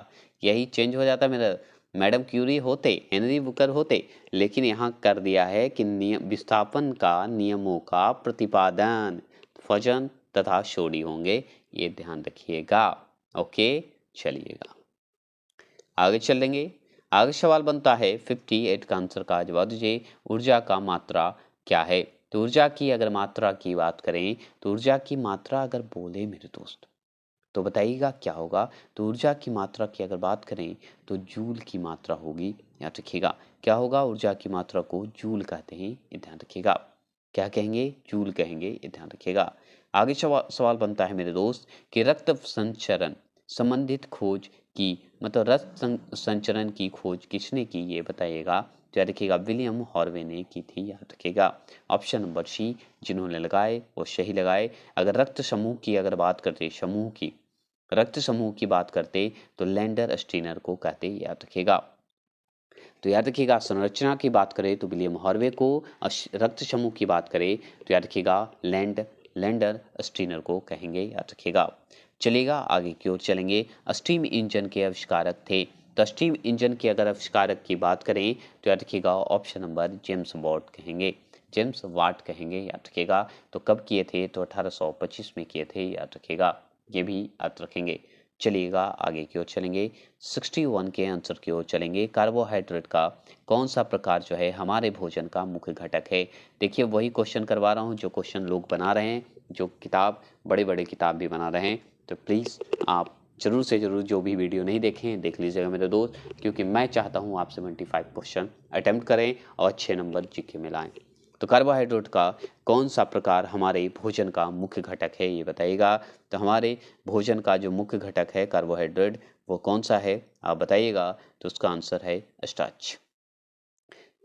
यही चेंज हो जाता मेरा, मैडम क्यूरी होते, हेनरी बुकर होते, लेकिन यहाँ कर दिया है कि नियम विस्थापन का नियमों का प्रतिपादन फजन तथा सोडी होंगे, ये ध्यान रखिएगा। ओके, चलिएगा आगे चलेंगे। आगे सवाल बनता है 58 का आंसर का जवाब दीजिए, ऊर्जा का मात्रा क्या है। तो ऊर्जा की अगर मात्रा की बात करें, तो ऊर्जा की मात्रा अगर बोले मेरे दोस्त, तो बताइएगा क्या होगा। तो ऊर्जा की मात्रा की अगर बात करें तो जूल की मात्रा होगी, याद रखिएगा। क्या होगा, ऊर्जा की मात्रा को जूल कहते हैं, ये ध्यान रखिएगा। क्या कहेंगे, जूल कहेंगे, ये ध्यान रखिएगा। आगे सवाल बनता है मेरे दोस्त कि रक्त संचरण संबंधित खोज की, मतलब रक्त संचरण की खोज किसने की, ये बताइएगा। तो याद रखिएगा विलियम हार्वे ने की थी, याद रखिएगा। ऑप्शन नंबर सी, जिन्होंने लगाए वो सही लगाए। अगर रक्त समूह की अगर बात करते, समूह की, रक्त समूह की बात करते तो लैंडर स्टीनर को कहते, याद रखिएगा। तो याद रखिएगा संरचना की बात करें तो विलियम हार्वे को, रक्त समूह की बात करें तो याद रखिएगा लैंडर स्टीनर को कहेंगे, याद रखिएगा। चलिएगा आगे की ओर चलेंगे। स्टीम इंजन के आविष्कारक थे, तो स्टीम इंजन के अगर आविष्कारक की बात करें तो याद रखिएगा ऑप्शन नंबर जेम्स वाट कहेंगे, जेम्स वाट कहेंगे, याद रखिएगा। तो कब किए थे, तो 1825 में किए थे, याद रखिएगा, ये भी याद रखेंगे। चलिएगा आगे की ओर चलेंगे, 61 के आंसर की ओर चलेंगे। कार्बोहाइड्रेट का कौन सा प्रकार जो है हमारे भोजन का मुख्य घटक है। देखिए वही क्वेश्चन करवा रहा हूँ जो क्वेश्चन लोग बना रहे हैं, जो किताब बड़े बड़े किताब भी बना रहे हैं। तो प्लीज़ आप जरूर से जरूर जो भी वीडियो नहीं देखे हैं देख लीजिएगा मेरे दोस्त, क्योंकि मैं चाहता हूँ आप 75 क्वेश्चन अटेम्प्ट करें और अच्छे नंबर जीके में लाएं। तो कार्बोहाइड्रेट का कौन सा प्रकार हमारे भोजन का मुख्य घटक है, ये बताइएगा। तो हमारे भोजन का जो मुख्य घटक है कार्बोहाइड्रेट, वो कौन सा है आप बताइएगा। तो उसका आंसर है स्टार्च।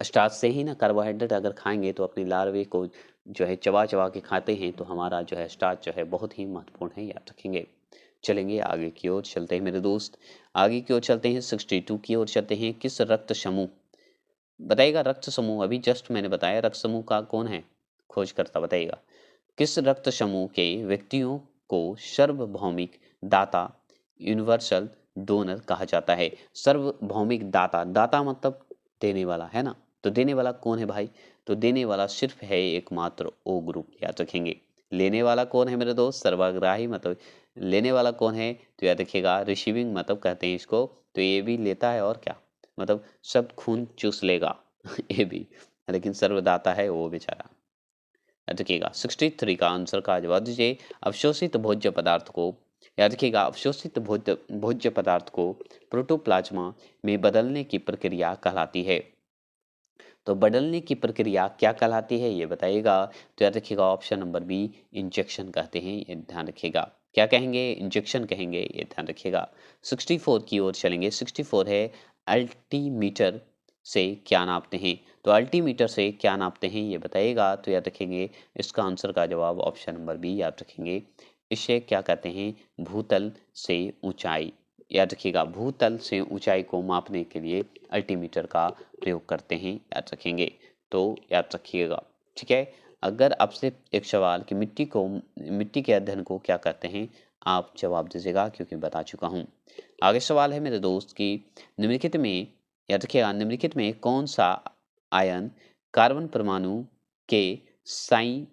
स्टार्च से ही ना कार्बोहाइड्रेट अगर खाएंगे तो अपनी लार्वे को जो है चबा चबा के खाते हैं, तो हमारा जो है स्टार्च जो है बहुत ही महत्वपूर्ण है, याद रखेंगे। चलेंगे आगे की ओर चलते हैं मेरे दोस्त, आगे की ओर चलते हैं। 62 की ओर चलते हैं। किस रक्त समूह, बताइएगा रक्त समूह, अभी जस्ट मैंने बताया रक्त समूह का कौन है खोज करता, बताइएगा। किस रक्त समूह के व्यक्तियों को सार्वभौमिक दाता यूनिवर्सल डोनर कहा जाता है। सार्वभौमिक दाता, दाता मतलब देने वाला है ना, तो देने वाला कौन है भाई, तो देने वाला सिर्फ है एकमात्र ओ ग्रुप, याद रखेंगे। लेने वाला कौन है मेरे दोस्त, सर्वग्राही, मतलब लेने वाला कौन है, तो याद रखिएगा रिसीविंग मतलब कहते हैं इसको। तो ये भी लेता है और क्या, मतलब सब खून चूस लेगा ये भी, लेकिन सर्वदाता है वो बेचारा, याद रखिएगा। 63 का आंसर का जवाब दीजिए। अवशोषित भोज्य पदार्थ को, याद रखिएगा अवशोषित भोज्य पदार्थ को प्रोटोप्लाज्मा में बदलने की प्रक्रिया कहलाती है। तो बदलने की प्रक्रिया क्या कहलाती है ये बताइएगा। तो याद रखिएगा ऑप्शन नंबर बी, इंजेक्शन कहते हैं, ये ध्यान रखिएगा। क्या कहेंगे, इंजेक्शन कहेंगे, ये ध्यान रखिएगा। 64 की ओर चलेंगे। 64 है अल्टीमीटर से क्या नापते हैं। तो अल्टीमीटर से क्या नापते हैं ये बताइएगा। तो याद रखेंगे इसका आंसर का जवाब ऑप्शन नंबर बी, याद रखेंगे। इसे क्या कहते हैं, भूतल से ऊंचाई, याद रखिएगा भूतल से ऊंचाई को मापने के लिए अल्टीमीटर का प्रयोग करते हैं, याद रखेंगे। तो याद रखिएगा, ठीक है। अगर आपसे एक सवाल कि मिट्टी के अध्ययन को क्या कहते हैं, आप जवाब दीजिएगा क्योंकि बता चुका हूँ। आगे सवाल है मेरे दोस्त की निम्नलिखित में, याद रखिएगा निम्नलिखित में कौन सा आयन कार्बन परमाणु के साई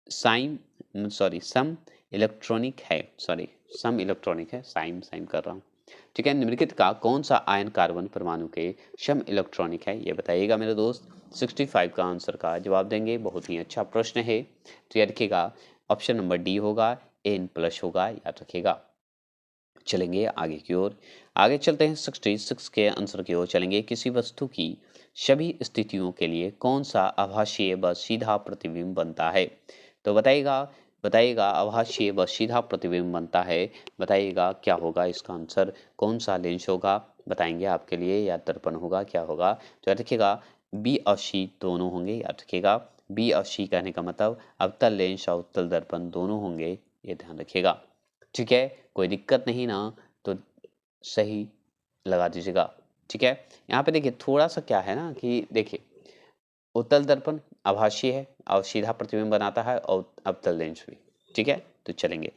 साई सॉरी सम इलेक्ट्रॉनिक है, सॉरी सम इलेक्ट्रॉनिक है, साइम साइम कर रहा हूँ। ठीक है, निम्नलिखित का कौन सा आयन कार्बन परमाणु के सम इलेक्ट्रॉनिक है, ये बताइएगा मेरे दोस्त। 65 का आंसर का जवाब देंगे। बहुत ही अच्छा प्रश्न है, तो याद रखिएगा ऑप्शन नंबर डी होगा, N+ होगा, याद रखिएगा। चलेंगे आगे की ओर, आगे चलते हैं 66 के आंसर की ओर चलेंगे। किसी वस्तु की सभी स्थितियों के लिए कौन सा आभासीय व सीधा प्रतिबिंब बनता है, तो बताइएगा बताइएगा आभासीय व सीधा प्रतिबिंब बनता है, बताइएगा क्या होगा इसका आंसर, कौन सा लेंस होगा, बताएंगे आपके लिए, या दर्पण होगा, क्या होगा। तो याद रखिएगा बी और सी दोनों होंगे, याद रखिएगा बी और सी कहने का मतलब अवतल लेंस और उत्तल दर्पण दोनों होंगे, ये ध्यान रखिएगा। ठीक है, कोई दिक्कत नहीं ना, तो सही लगा दीजिएगा। ठीक है, यहाँ पे देखिए थोड़ा सा क्या है ना कि देखिए उत्तल दर्पण आभासीय है और सीधा प्रतिबिंब बनाता है, और अवतल लेंस भी। ठीक है, तो चलेंगे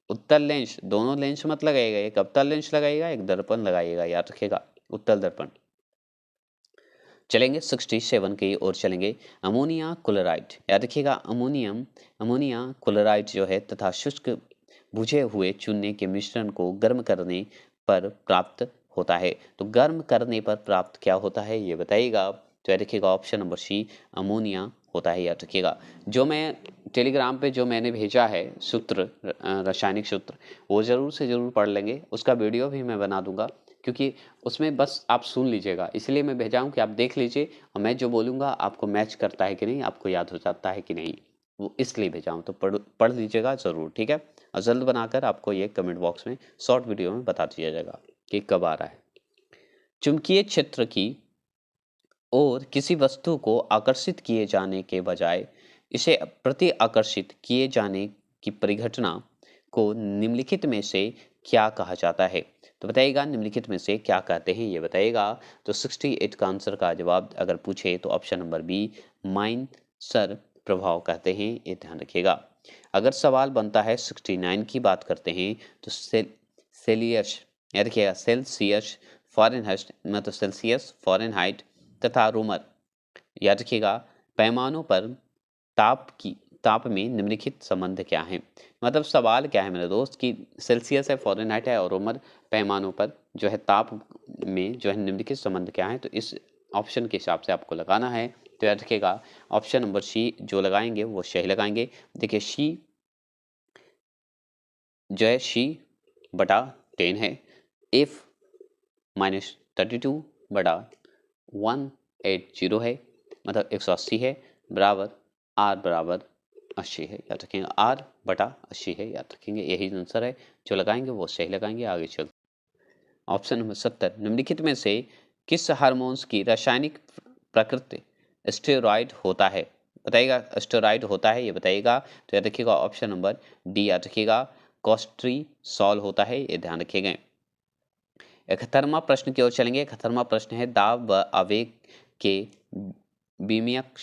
उत्तल लेंस, दोनों लेंस मत लगाइएगा, एक अवतल लेंस लगाइएगा, एक दर्पण लगाइएगा, याद रखिएगा उत्तल दर्पण। चलेंगे 67 की ओर चलेंगे। अमोनिया क्लोराइड, याद रखिएगा अमोनिया क्लोराइड जो है तथा शुष्क बुझे हुए चूने के मिश्रण को गर्म करने पर प्राप्त होता है, तो गर्म करने पर प्राप्त क्या होता है ये बताइएगा। तो याद रखिएगा ऑप्शन नंबर सी अमोनिया होता है, याद रखिएगा। जो मैं टेलीग्राम पे जो मैंने भेजा है सूत्र, रासायनिक सूत्र, वो ज़रूर से ज़रूर पढ़ लेंगे, उसका वीडियो भी मैं बना दूंगा, क्योंकि उसमें बस आप सुन लीजिएगा, इसलिए मैं भेजा हूँ कि आप देख लीजिए और मैं जो बोलूँगा आपको मैच करता है कि नहीं, आपको याद हो जाता है कि नहीं, वो इसलिए भेजा हूँ। तो पढ़ लीजिएगा ज़रूर, ठीक है। और जल्द बनाकर आपको ये कमेंट बॉक्स में शॉर्ट वीडियो में बता दिया जाएगा कि कब आ रहा है। चुंबकीय क्षेत्र की और किसी वस्तु को आकर्षित किए जाने के बजाय इसे प्रति आकर्षित किए जाने की परिघटना को निम्नलिखित में से क्या कहा जाता है, तो बताइएगा निम्नलिखित में से क्या कहते हैं ये बताइएगा। तो 68 का आंसर का जवाब अगर पूछे तो ऑप्शन नंबर बी माइनसर प्रभाव कहते हैं, ये ध्यान रखिएगा। अगर सवाल बनता है 69 की बात करते हैं तो सेलियस, याद रखिएगा सेल्सियस, फ़ारेनहाइट मतलब सेल्सियस, फ़ारेनहाइट तथा रोमर, याद रखिएगा पैमानों पर ताप में निम्नलिखित संबंध क्या है। मतलब सवाल क्या है मेरे दोस्त कि सेल्सियस है, फ़ारेनहाइट है और रोमर पैमानों पर जो है ताप में जो है निम्नलिखित संबंध क्या है, तो इस ऑप्शन के हिसाब से आपको लगाना है। तो याद रखिएगा ऑप्शन नंबर सी जो लगाएंगे वो सही लगाएंगे। देखिए सी जो है सी बटा 10 है, F -32 बटा 180 है, मतलब 180 है, बराबर R बराबर 80 है, याद रखेंगे R बटा 80 है, याद रखेंगे यही आंसर है। जो लगाएंगे वो सही लगाएंगे। आगे चल ऑप्शन नंबर 70 निम्नलिखित में से किस हार्मोन्स की रासायनिक प्रकृति स्टेरॉइड होता है, बताइएगा स्टेरॉइड होता है ये बताइएगा। तो याद रखिएगा ऑप्शन नंबर डी, याद रखिएगा कोस्ट्रीसॉल होता है, ये ध्यान रखिएगा। 71वां प्रश्न की ओर चलेंगे। 71वां प्रश्न है दाब व आवेग के विमीयक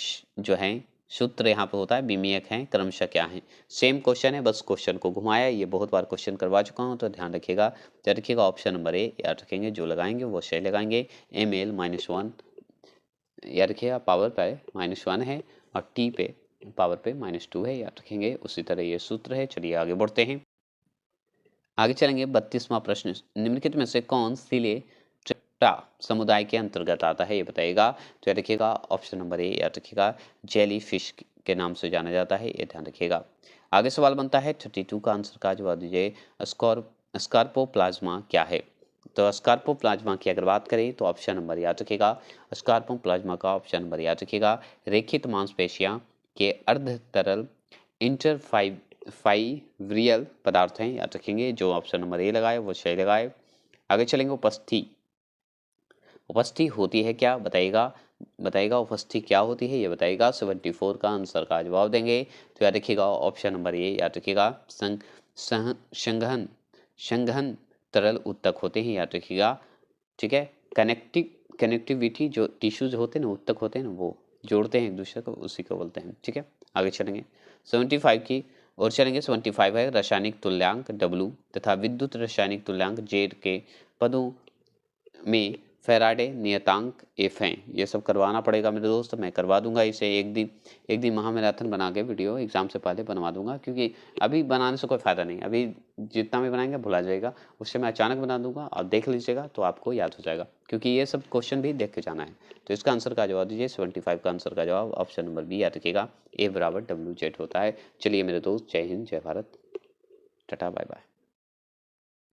जो है सूत्र यहाँ पे होता है, विमीयक हैं क्रमशः क्या है। सेम क्वेश्चन है, बस क्वेश्चन को घुमाया, ये बहुत बार क्वेश्चन करवा चुका हूँ, तो ध्यान रखिएगा। तो रखिएगा ऑप्शन नंबर ए, याद रखेंगे जो लगाएंगे वो सही लगाएंगे। ml -1 याद रखिएगा पावर पे -1 है और t पे पावर पे -2 है, याद रखेंगे। उसी तरह ये सूत्र है। चलिए आगे बढ़ते हैं, आगे चलेंगे। 32वां प्रश्न निम्नलिखित में से कौन सिलेट्रा समुदाय के अंतर्गत आता है ये बताइएगा। तो याद रखिएगा ऑप्शन नंबर ए, याद रखिएगा जेली फिश के नाम से जाना जाता है, ये ध्यान रखिएगा। आगे सवाल बनता है 32 का आंसर का जवाब दीजिए। स्कार्पोप्लाज्मा क्या है, तो स्कार्पोप्लाज्मा की अगर बात करें तो ऑप्शन नंबर याद रखिएगा स्कार्पोप्लाज्मा का ऑप्शन नंबर याद रखिएगा रेखित मांसपेशियां के अर्ध तरल इंटरफाइब्रियल पदार्थ हैं, याद रखेंगे। जो ऑप्शन नंबर ए लगाए वो सही लगाए। आगे चलेंगे उपस्थि होती है क्या, बताइएगा उपस्थि क्या होती है ये बताइएगा। 74 का आंसर का जवाब देंगे। तो याद रखिएगा ऑप्शन नंबर ए, याद रखिएगा संघन तरल उत्तक होते हैं, याद रखिएगा। ठीक है, कनेक्टिविटी जो टिश्यूज होते हैं ना, उत्तक होते हैं ना, वो जोड़ते हैं एक दूसरे को, उसी को बोलते हैं। ठीक है, आगे चलेंगे 75 की और चलेंगे। 75 है रासायनिक तुल्यांक W तथा विद्युत रासायनिक तुल्यांक Z के पदों में फैराडे नियतांक एफ हैं, ये सब करवाना पड़ेगा मेरे दोस्त। मैं करवा दूंगा इसे एक दिन महामैराथन बना के वीडियो एग्जाम से पहले बनवा दूंगा, क्योंकि अभी बनाने से कोई फ़ायदा नहीं। अभी जितना भी बनाएंगे भुला जाएगा, उससे मैं अचानक बना दूंगा और देख लीजिएगा तो आपको याद हो जाएगा, क्योंकि ये सब क्वेश्चन भी देख के जाना है। तो इसका आंसर का जवाब दीजिए। 75 का आंसर का जवाब ऑप्शन नंबर बी याद रखिएगा, A = WZ होता है। चलिए मेरे दोस्त, जय हिंद, जय भारत, टाटा, बाय बाय।